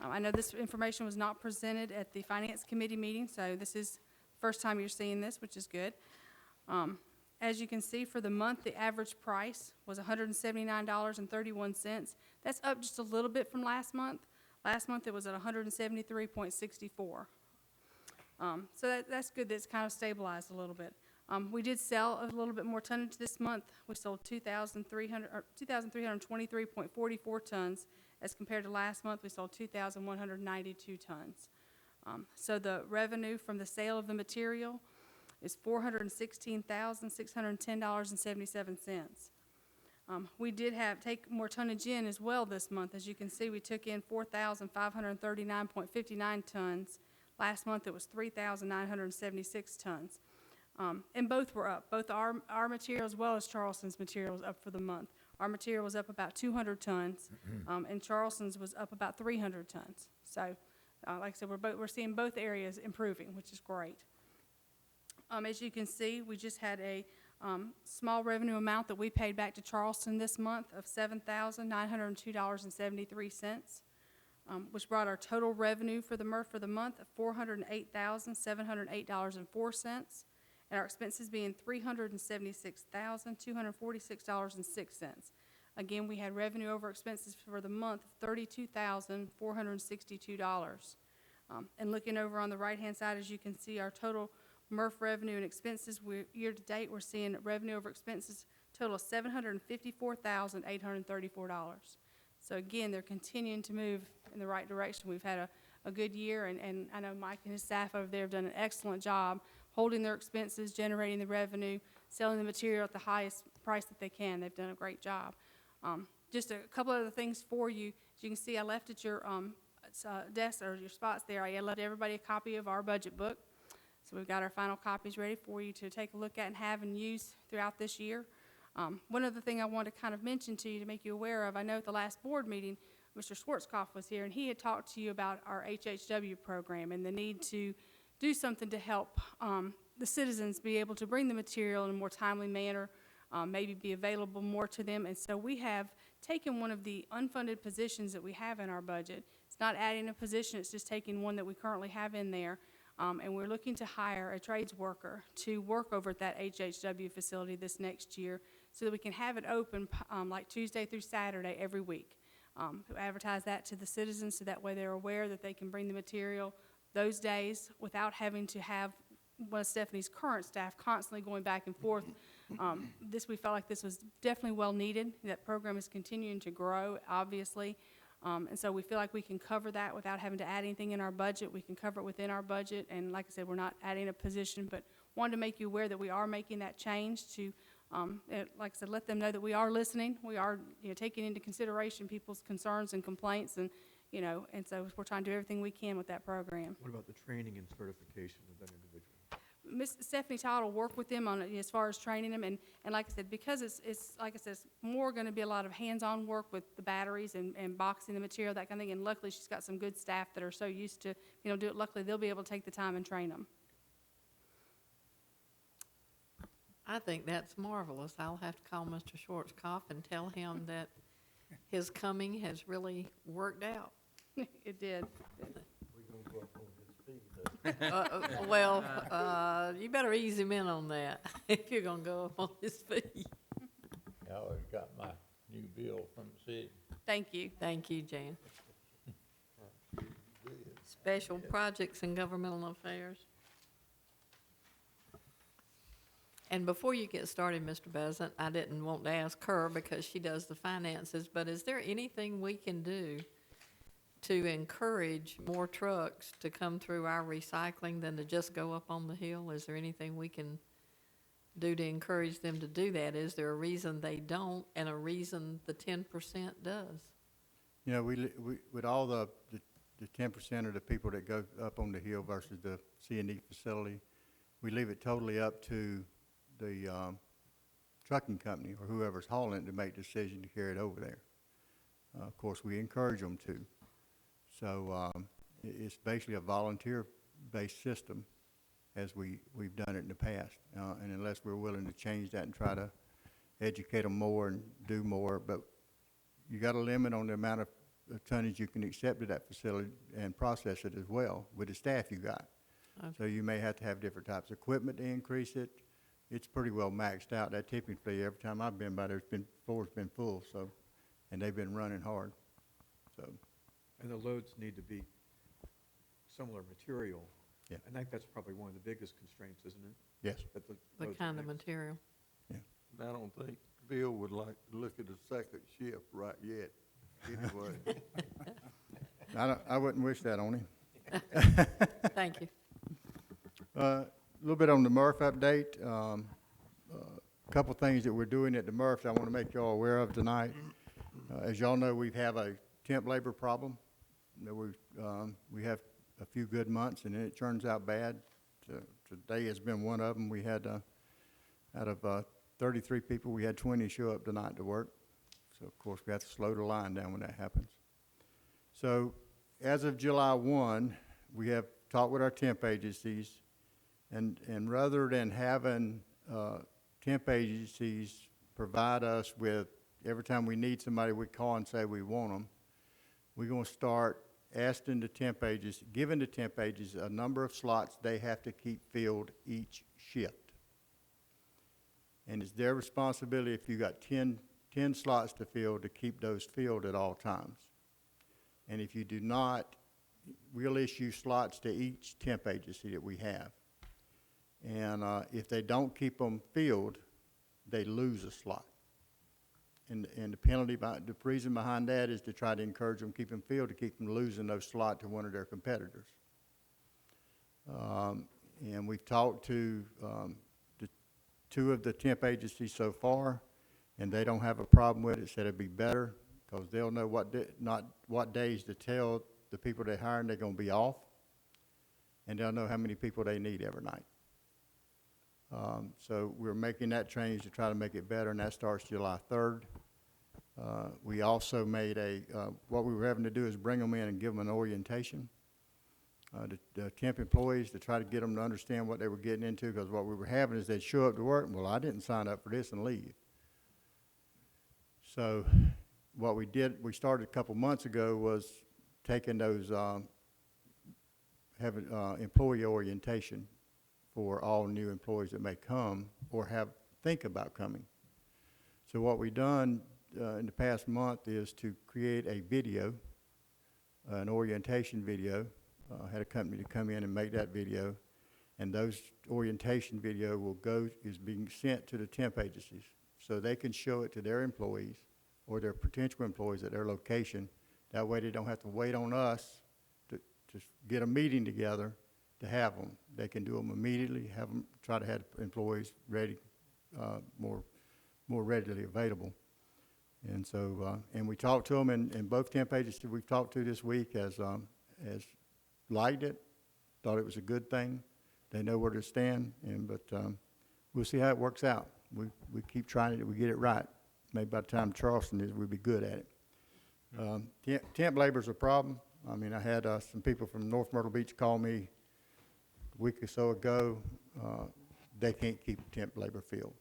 I know this information was not presented at the Finance Committee meeting, so this is first time you're seeing this, which is good. As you can see, for the month, the average price was $179.31. That's up just a little bit from last month. Last month, it was at $173.64. So that's good. That's kind of stabilized a little bit. We did sell a little bit more tonnage this month. We sold 2,323.44 tons, as compared to last month, we sold 2,192 tons. So the revenue from the sale of the material is $416,610.77. We did take more tonnage in as well this month. As you can see, we took in 4,539.59 tons. Last month, it was 3,976 tons. And both were up. Both our material as well as Charleston's material was up for the month. Our material was up about 200 tons, and Charleston's was up about 300 tons. So, like I said, we're seeing both areas improving, which is great. As you can see, we just had a small revenue amount that we paid back to Charleston this month of $7,902.73, which brought our total revenue for the MRF for the month of $408,708.04. and our expenses being $376,246.06. Again, we had revenue over expenses for the month of $32,462. And looking over on the right-hand side, as you can see, our total MRF revenue and expenses, year-to-date, we're seeing revenue over expenses total of $754,834. So again, they're continuing to move in the right direction. We've had a good year, and I know Mike and his staff over there have done an excellent job holding their expenses, generating the revenue, selling the material at the highest price that they can. They've done a great job. Just a couple other things for you. As you can see, I left at your desk or your spots there. I left everybody a copy of our budget book. So we've got our final copies ready for you to take a look at and have and use throughout this year. One other thing I want to kind of mention to you to make you aware of, I know at the last board meeting, Mr. Schwarzkopf was here, and he had talked to you about our HHW program and the need to do something to help the citizens be able to bring the material in a more timely manner, maybe be available more to them. And so we have taken one of the unfunded positions that we have in our budget. It's not adding a position, it's just taking one that we currently have in there. And we're looking to hire a trades worker to work over at that HHW facility this next year so that we can have it open like Tuesday through Saturday every week. Advertise that to the citizens so that way they're aware that they can bring the material those days without having to have one of Stephanie's current staff constantly going back and forth. We felt like this was definitely well needed. That program is continuing to grow, obviously. And so we feel like we can cover that without having to add anything in our budget. We can cover it within our budget. And like I said, we're not adding a position, but wanted to make you aware that we are making that change to, like I said, let them know that we are listening. We are, taking into consideration people's concerns and complaints, and and so we're trying to do everything we can with that program. What about the training and certification of that individual? Miss Stephanie Todd will work with them on it as far as training them, and like I said, because it's like I said, it's more going to be a lot of hands-on work with the batteries and boxing the material, that kind of thing. And luckily, she's got some good staff that are so used to do it. Luckily, they'll be able to take the time and train them. I think that's marvelous. I'll have to call Mr. Schwarzkopf and tell him that his coming has really worked out. It did. You better ease him in on that if you're gonna go up on his feet. I always got my new bill from the city. Thank you. Thank you, Jan. Special projects and governmental affairs. And before you get started, Mr. Bezant, I didn't want to ask her because she does the finances, but is there anything we can do to encourage more trucks to come through our recycling than to just go up on the hill? Is there anything we can do to encourage them to do that? Is there a reason they don't and a reason the 10% does? We with all the 10% of the people that go up on the hill versus the C&D facility, we leave it totally up to the trucking company or whoever's hauling it to make the decision to carry it over there. Of course, we encourage them to. So it's basically a volunteer-based system as we've done it in the past. And unless we're willing to change that and try to educate them more and do more, but you got a limit on the amount of tonnage you can accept at that facility and process it as well with the staff you got. Okay. So you may have to have different types of equipment to increase it. It's pretty well maxed out. That tipping fee, every time I've been by there, floor's been full, so, and they've been running hard, so. And the loads need to be similar material. Yeah. I think that's probably one of the biggest constraints, isn't it? Yes. That the The loads kind are of mixed. material. I don't think Bill would like to look at a second shift right yet, anyway. I wouldn't wish that on him. Thank you. A little bit on the MRF update. A couple things that we're doing at the MRFs I want to make y'all aware of tonight. As y'all know, we have a temp labor problem. We have a few good months, and then it turns out bad. Today has been one of them. We had, out of 33 people, we had 20 show up tonight to work. So, of course, we have to slow the line down when that happens. So, as of July 1, we have talked with our temp agencies, and rather than having temp agencies provide us with, every time we need somebody, we call and say we want them, we're going to start asking the temp agencies, giving the temp agencies a number of slots they have to keep filled each shift. And it's their responsibility, if you got 10 slots to fill, to keep those filled at all times. And if you do not, we'll issue slots to each temp agency that we have. And if they don't keep them filled, they lose a slot. And the penalty, the reason behind that is to try to encourage them, keep them filled, to keep them losing those slots to one of their competitors. And we've talked to the 2 of the temp agencies so far, and they don't have a problem with it. Said it'd be better because they'll know what days to tell the people they're hiring they're going to be off, and they'll know how many people they need every night. So we're making that change to try to make it better, and that starts July 3rd. We also made what we were having to do is bring them in and give them an orientation. The temp employees, to try to get them to understand what they were getting into, because what we were having is they'd show up to work, well, I didn't sign up for this, and leave. So what we started a couple months ago was taking those, having employee orientation for all new employees that may come or think about coming. So what we've done in the past month is to create a video, an orientation video. Had a company to come in and make that video, and those orientation video is being sent to the temp agencies so they can show it to their employees or their potential employees at their location. That way they don't have to wait on us to get a meeting together to have them. They can do them immediately, try to have employees ready, more readily available. And so, and we talked to them, and both temp agencies we've talked to this week has liked it, thought it was a good thing. They know where to stand, but we'll see how it works out. We keep trying it, we get it right. Maybe by the time Charleston is, we'll be good at it. Temp labor's a problem. I mean, I had some people from North Myrtle Beach call me a week or so ago. They can't keep temp labor filled.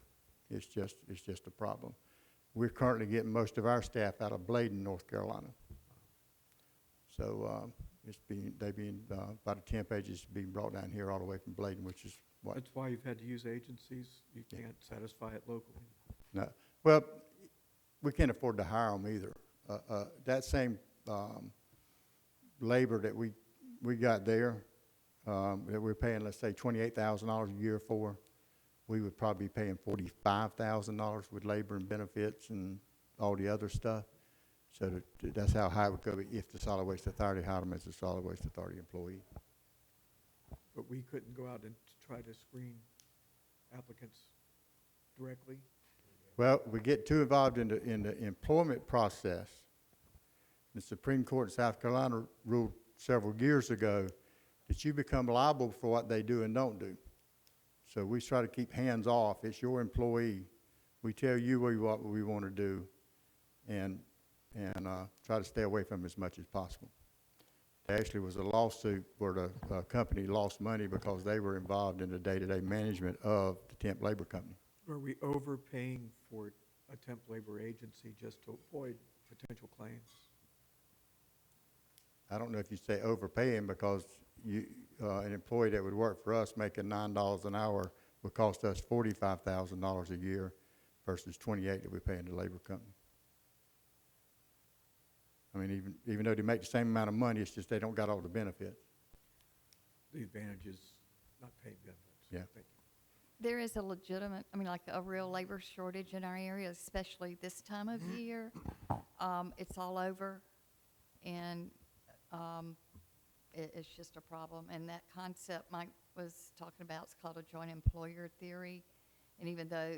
It's just a problem. We're currently getting most of our staff out of Bladen, North Carolina. So by the temp agencies being brought down here all the way from Bladen, which is what? That's why you've had to use agencies? You can't satisfy it locally? No. Well, we can't afford to hire them either. That same labor that we got there, that we're paying, let's say, $28,000 a year for, we would probably be paying $45,000 with labor and benefits and all the other stuff. So that's how high it would go if the Solid Waste Authority hired them as a Solid Waste Authority employee. But we couldn't go out and try to screen applicants directly? Well, we get too involved in the employment process. The Supreme Court in South Carolina ruled several years ago that you become liable for what they do and don't do. So we try to keep hands off. It's your employee. We tell you what we want to do, and try to stay away from as much as possible. There actually was a lawsuit where the company lost money because they were involved in the day-to-day management of the temp labor company. Are we overpaying for a temp labor agency just to avoid potential claims? I don't know if you say overpaying, because an employee that would work for us making $9 an hour would cost us $45,000 a year versus $28,000 that we pay in the labor company. I mean, even though they make the same amount of money, it's just they don't got all the benefits. The advantage is not paying benefits. Yeah. Thank you. There is a legitimate, like a real labor shortage in our area, especially this time of year. It's all over, and it's just a problem. And that concept Mike was talking about is called a joint employer theory. And even though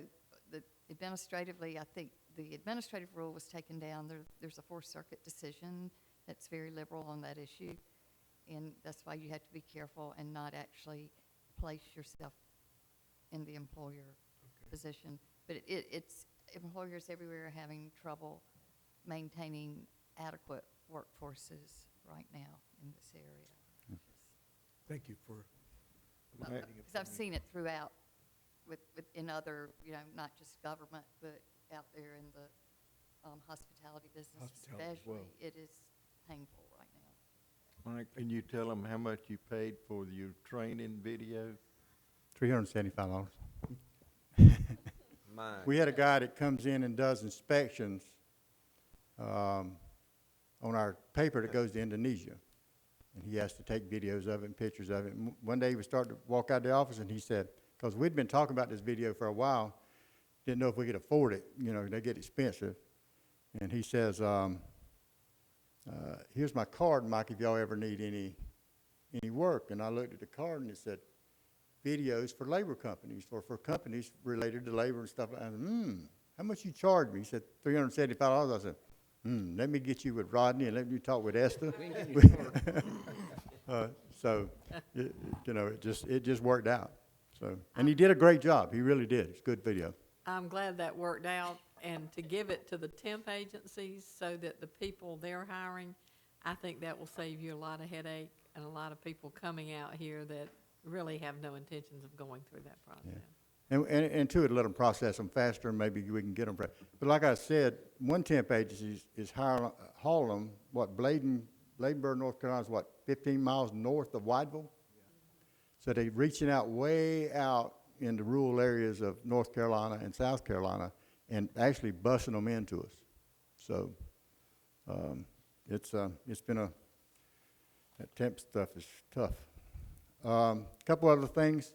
administratively, I think the administrative rule was taken down, there's a Fourth Circuit decision that's very liberal on that issue. And that's why you have to be careful and not actually place yourself in the employer position. But it's employers everywhere are having trouble maintaining adequate workforces right now in this area. Thank you for Because I've seen it throughout in other, not just government, but out there in the hospitality business Hospitality as especially. well. It is painful right now. Mike, can you tell them how much you paid for your training video? $375. mind. We had a guy that comes in and does inspections on our paper that goes to Indonesia. And he has to take videos of it and pictures of it. And one day he was starting to walk out of the office and he said, because we'd been talking about this video for a while, didn't know if we could afford it. You know, they get expensive. And he says, here's my card, Mike, if y'all ever need any work. And I looked at the card and it said, videos for labor companies, for companies related to labor and stuff. I said, how much you charge me? He said, $375. I said, let me get you with Rodney and let me talk with Esther. So, you know, it just worked out. So, and he did a great job. He really did. It's a good video. I'm glad that worked out, and to give it to the temp agencies so that the people they're hiring, I think that will save you a lot of headache and a lot of people coming out here that really have no intentions of going through that process. And two, it'll let them process them faster, and maybe we can get them. But like I said, one temp agency is Harlem, Bladenburg, North Carolina is what, 15 miles north of Whiteville? So they're reaching out way out in the rural areas of North Carolina and South Carolina and actually busing them into us. So it's been that temp stuff is tough. Couple other things.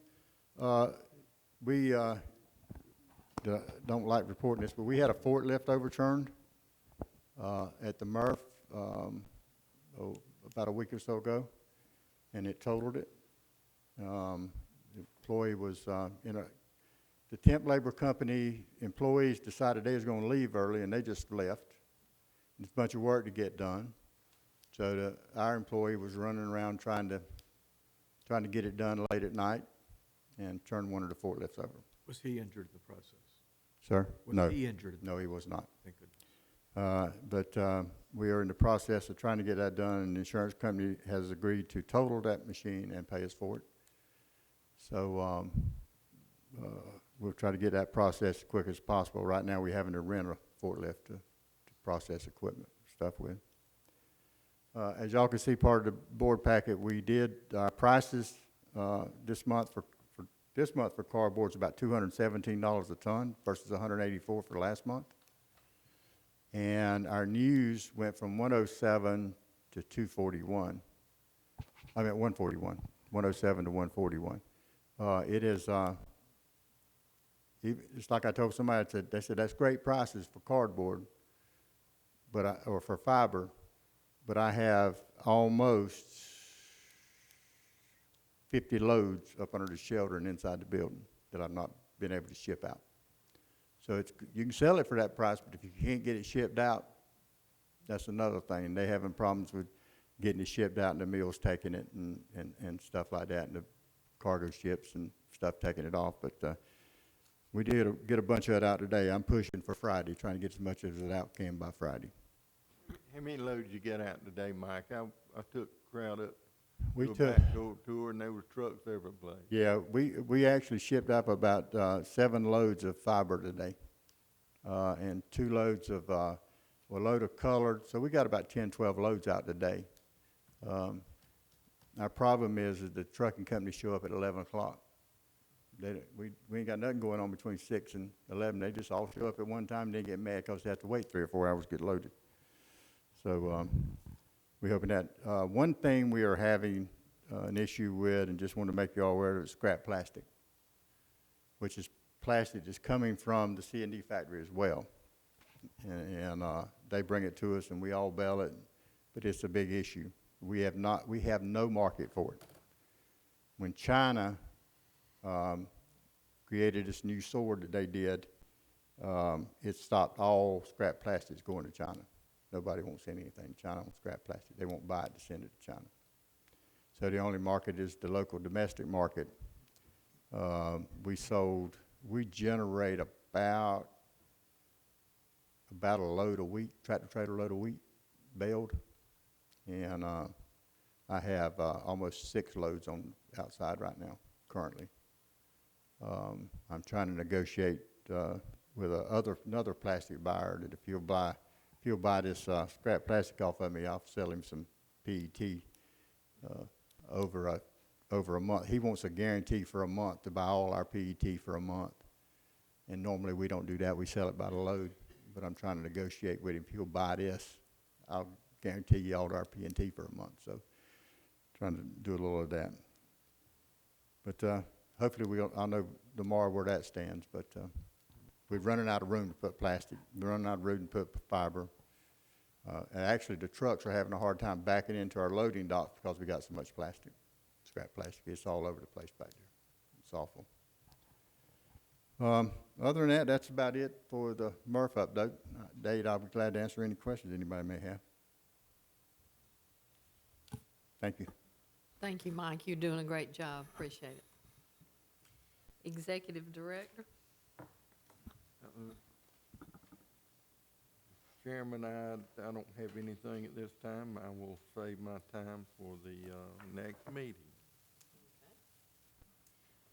We don't like reporting this, but we had a forklift overturned at the MRF about a week or so ago, and it totaled it. The employee was the temp labor company employees decided they was going to leave early, and they just left. There's a bunch of work to get done. So our employee was running around trying to get it done late at night and turned one of the forklifts over. Was he injured in the process? Sir? Was No. he injured? No, he was not. Thank goodness. But we are in the process of trying to get that done, and the insurance company has agreed to total that machine and pay us for it. So we'll try to get that processed as quick as possible. Right now, we're having to rent a forklift to process equipment stuff with. As y'all can see, part of the board packet, we did prices this month for cardboard's about $217 a ton versus $184 for last month. And our news went from 107 to 241. I mean 141, 107 to 141. It is, it's like I told somebody, they said that's great prices for cardboard, or for fiber, but I have almost 50 loads up under the shelter and inside the building that I've not been able to ship out. So you can sell it for that price, but if you can't get it shipped out, that's another thing. And they're having problems with getting it shipped out and the mills taking it and stuff like that, and the cargo ships and stuff taking it off. But we did get a bunch of it out today. I'm pushing for Friday, trying to get as much of it out can by Friday. How many loads you get out today, Mike? I took the crowd up We to a took, backdoor tour, and there was trucks every place. yeah, we actually shipped up about 7 loads of fiber today, and 2 loads of, a load of colored. So we got about 10, 12 loads out today. Our problem is that the trucking companies show up at 11 o'clock. We ain't got nothing going on between 6 and 11. They just all show up at one time and then get mad because they have to wait 3 or 4 hours to get loaded. So we're hoping that. One thing we are having an issue with, and just want to make you all aware of, is scrap plastic, which is plastic that's coming from the C&D factory as well. And they bring it to us and we all bale it, but it's a big issue. We have no market for it. When China created this new sword that they did, it stopped all scrap plastics going to China. Nobody won't send anything to China on scrap plastic. They won't buy it to send it to China. So the only market is the local domestic market. We generate about a load a week, tractor-trailer load a week, baled. And I have almost 6 loads on outside right now, currently. I'm trying to negotiate with another plastic buyer that if he'll buy this scrap plastic off of me, I'll sell him some PET over a month. He wants a guarantee for a month to buy all our PET for a month. And normally we don't do that, we sell it by the load, but I'm trying to negotiate with him. If he'll buy this, I'll guarantee you all our P&T for a month, so trying to do a little of that. But hopefully I'll know tomorrow where that stands, but we're running out of room to put plastic. We're running out of room to put fiber. And actually, the trucks are having a hard time backing into our loading docks because we got so much plastic, scrap plastic. It's all over the place back there. It's awful. Other than that, that's about it for the MRF update. Dave, I'll be glad to answer any questions anybody may have. Thank you. Thank you, Mike. You're doing a great job. Appreciate it. Executive Director? Chairman, I don't have anything at this time. I will save my time for the next meeting.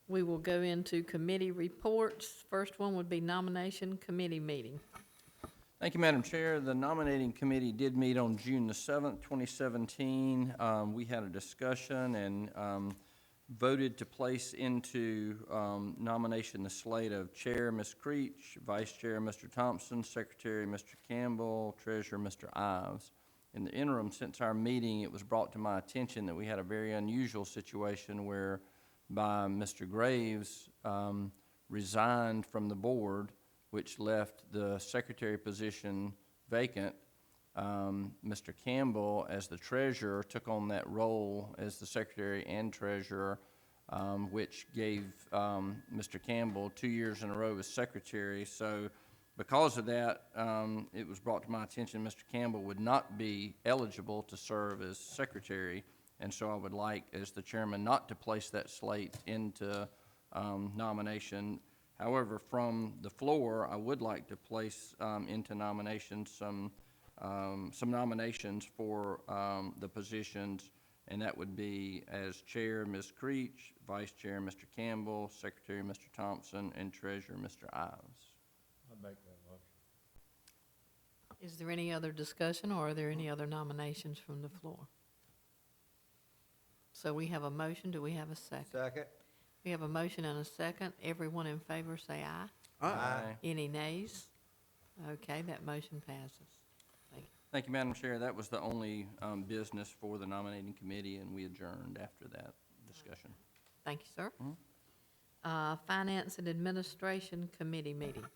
We will go into committee reports. First one would be nomination committee meeting. Thank you, Madam Chair. The nominating committee did meet on June the 7th, 2017. We had a discussion and voted to place into nomination the slate of Chair, Ms. Creech, Vice Chair, Mr. Thompson, Secretary, Mr. Campbell, Treasurer, Mr. Ives. In the interim, since our meeting, it was brought to my attention that we had a very unusual situation whereby Mr. Graves resigned from the board, which left the secretary position vacant. Mr. Campbell, as the treasurer, took on that role as the secretary and treasurer, which gave Mr. Campbell 2 years in a row as secretary. So because of that, it was brought to my attention Mr. Campbell would not be eligible to serve as secretary. And so I would like, as the chairman, not to place that slate into nomination. However, from the floor, I would like to place into nomination some nominations for the positions, and that would be as Chair, Ms. Creech, Vice Chair, Mr. Campbell, Secretary, Mr. Thompson, and Treasurer, Mr. Ives. I'd make that motion. Is there any other discussion, or are there any other nominations from the floor? So we have a motion. Do we have a second? Second. We have a motion and a second. Everyone in favor say aye. Aye. Any nays? Okay, that motion passes. Thank you. Thank you, Madam Chair. That was the only business for the nominating committee, and we adjourned after that discussion. Thank you, sir. Finance and Administration Committee meeting.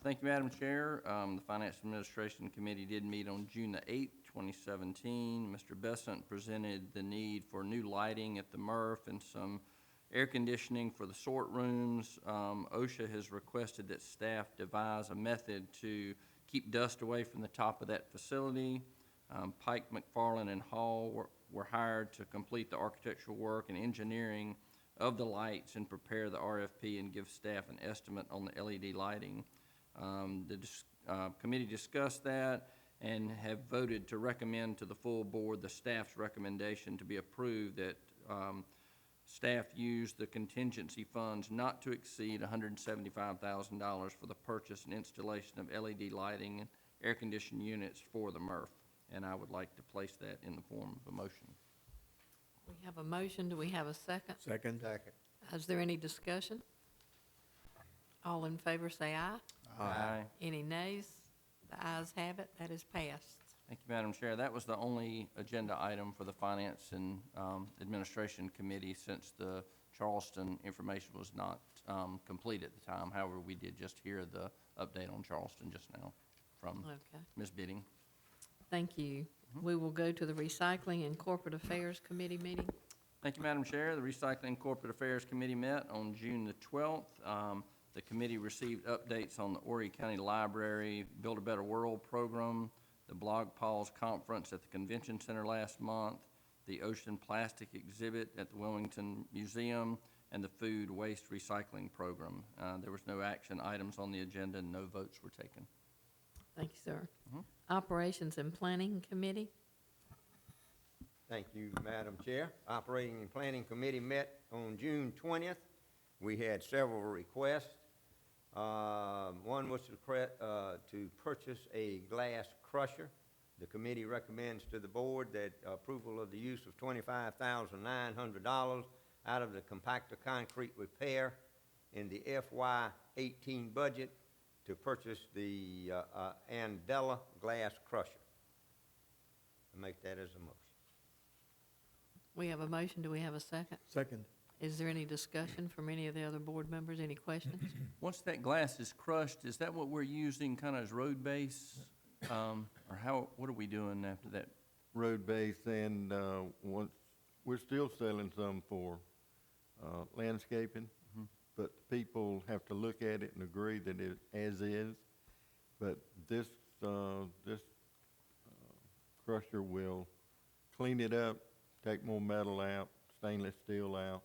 Thank you, Madam Chair. The Finance Administration Committee did meet on June the 8th, 2017. Mr. Bessent presented the need for new lighting at the MRF and some air conditioning for the sort rooms. OSHA has requested that staff devise a method to keep dust away from the top of that facility. Pike, McFarland, and Hall were hired to complete the architectural work and engineering of the lights and prepare the RFP and give staff an estimate on the LED lighting. The committee discussed that and have voted to recommend to the full board the staff's recommendation to be approved that staff use the contingency funds not to exceed $175,000 for the purchase and installation of LED lighting and air conditioning units for the MRF. And I would like to place that in the form of a motion. We have a motion. Do we have a second? Second. Second. Is there any discussion? All in favor say aye. Aye. Any nays? The ayes have it. That is passed. Thank you, Madam Chair. That was the only agenda item for the Finance and Administration Committee since the Charleston information was not complete at the time. However, we did just hear the update on Charleston just now from Okay. Ms. Bidding. Thank you. We will go to the Recycling and Corporate Affairs Committee meeting. Thank you, Madam Chair. The Recycling and Corporate Affairs Committee met on June the 12th. The committee received updates on the Horry County Library Build a Better World program, the Blog Pause Conference at the Convention Center last month, the Ocean Plastic Exhibit at the Wilmington Museum, and the Food Waste Recycling Program. There was no action items on the agenda and no votes were taken. Thank you, sir. Operations and Planning Committee. Thank you, Madam Chair. Operating and Planning Committee met on June 20th. We had several requests. One was to purchase a glass crusher. The committee recommends to the board that approval of the use of $25,900 out of the compactor concrete repair in the FY18 budget to purchase the Andela glass crusher. I make that as a motion. We have a motion. Do we have a second? Second. Is there any discussion from any of the other board members? Any questions? Once that glass is crushed, is that what we're using kind of as road base? Or how, what are we doing after that? Road base and, once, we're still selling some for, landscaping. But people have to look at it and agree that it as is. But this crusher will clean it up, take more metal out, stainless steel out.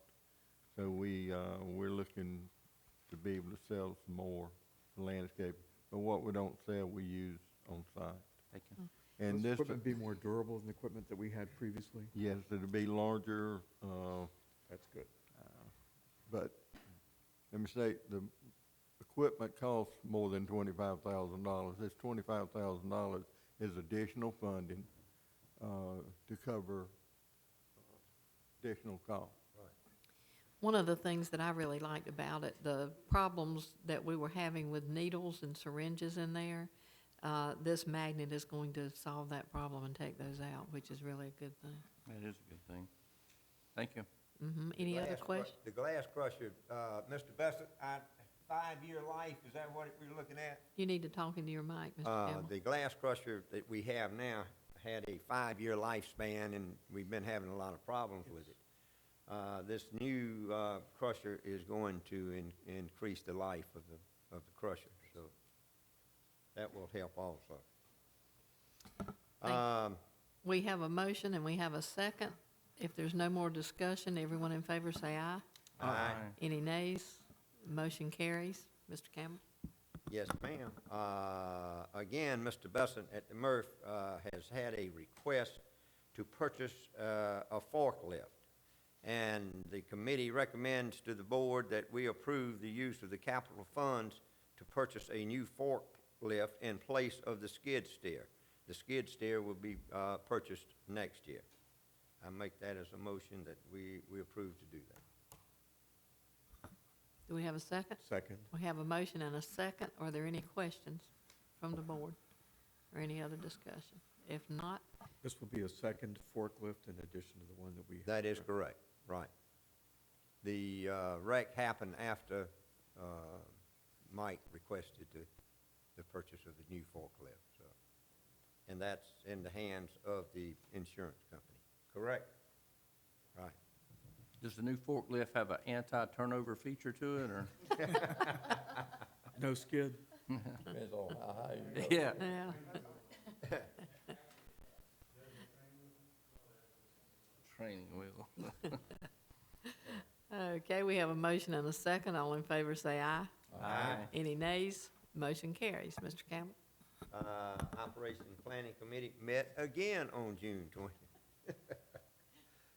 So we're looking to be able to sell some more landscape. But what we don't sell, we use on site. Thank you. And Will this, equipment be more durable than the equipment that we had previously? yes, it'll be larger, That's good. but let me say, the equipment costs more than $25,000. This $25,000 is additional funding to cover additional costs. One of the things that I really liked about it, the problems that we were having with needles and syringes in there, this magnet is going to solve that problem and take those out, which is really a good thing. That is a good thing. Thank you. Any other Glass cru- questions? The glass crusher, Mr. Bassett, 5-year life, is that what we're looking at? You need to talk into your mic, Mr. Campbell. The glass crusher that we have now had a 5-year lifespan, and we've been having a lot of problems with it. This new crusher is going to increase the life of the crusher, so that will help also. We have a motion and we have a second. If there's no more discussion, everyone in favor say aye. Aye. Any nays? Motion carries. Mr. Campbell? Yes, ma'am. Again, Mr. Besson at the MRF has had a request to purchase a forklift. And the committee recommends to the board that we approve the use of the capital funds to purchase a new forklift in place of the skid steer. The skid steer will be purchased next year. I make that as a motion that we approve to do that. Do we have a second? Second. We have a motion and a second. Are there any questions from the board or any other discussion? If not, This will be a second forklift in addition to the one that we. That is correct, right. The wreck happened after Mike requested the purchase of the new forklift, so. And that's in the hands of the insurance company, correct? Right. Does the new forklift have an anti-turnover feature to it, or? No skid? Depends on how high you go. Yeah. yeah. Training wheel. Okay, we have a motion and a second. All in favor say aye. Aye. Any nays? Motion carries. Mr. Campbell? Operation Planning Committee met again on June 20th.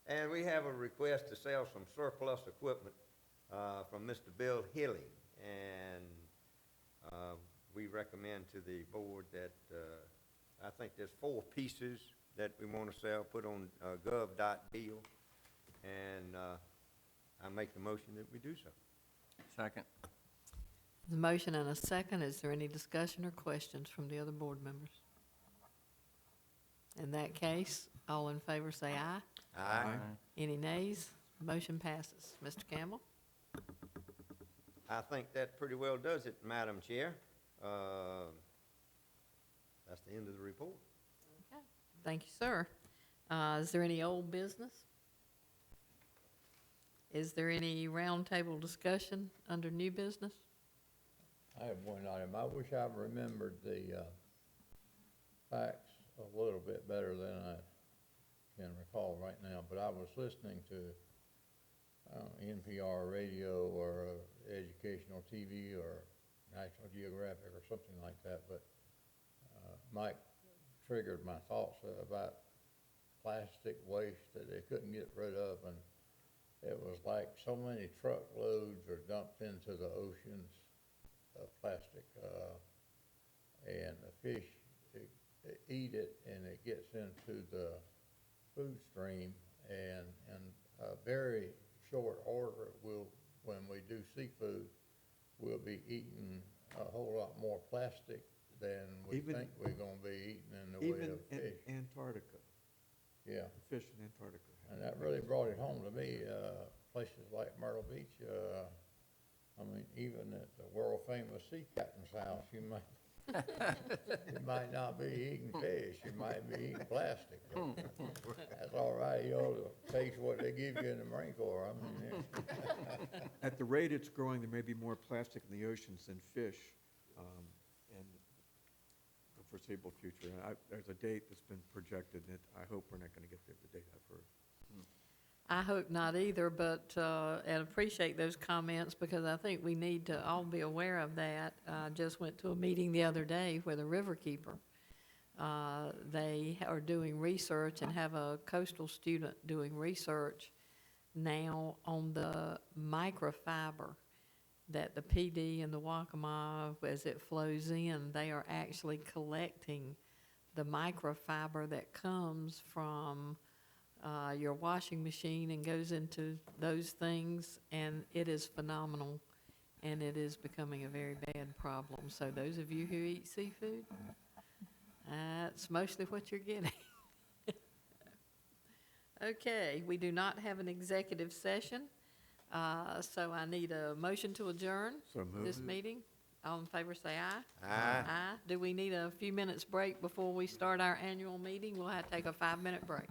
And we have a request to sell some surplus equipment from Mr. Bill Hilling. And we recommend to the board that, I think there's 4 pieces that we want to sell, put on gov.deal. And I make the motion that we do so. Second. The motion and a second. Is there any discussion or questions from the other board members? In that case, all in favor say aye. Aye. Any nays? Motion passes. Mr. Campbell? I think that pretty well does it, Madam Chair. That's the end of the report. Okay. Thank you, sir. Is there any old business? Is there any roundtable discussion under new business? I have one item. I wish I remembered the facts a little bit better than I can recall right now, but I was listening to NPR radio or educational TV or National Geographic or something like that, but Mike triggered my thoughts about plastic waste that they couldn't get rid of, and it was like so many truckloads are dumped into the oceans of plastic, and the fish eat it, and it gets into the food stream, and in a very short order, it will when we do seafood, we'll be eating a whole lot more plastic than we Even- think we're gonna be eating in the way Even of in fish. Antarctica, Yeah, fish in Antarctica. and that really brought it home to me, places like Myrtle Beach, I mean, even at the world famous sea captain's house, you might not be eating fish, you might be eating plastic. That's all right, you ought to taste what they give you in the Marine Corps, I mean, At the rate it's growing, there may be more plastic in the oceans than fish in the foreseeable future. And there's a date that's been projected, and I hope we're not going to get there the date I've heard. I hope not either, but, and appreciate those comments because I think we need to all be aware of that. I just went to a meeting the other day where the Riverkeeper, they are doing research and have a coastal student doing research now on the microfiber that the PD and the Waccamaw, as it flows in, they are actually collecting the microfiber that comes from your washing machine and goes into those things, and it is phenomenal, and it is becoming a very bad problem. So those of you who eat seafood, that's mostly what you're getting. Okay, we do not have an executive session, so I need a motion to adjourn So moved. this meeting. All in favor, say aye. Aye. Aye. Do we need a few minutes break before we start our annual meeting? We'll have to take a 5-minute break.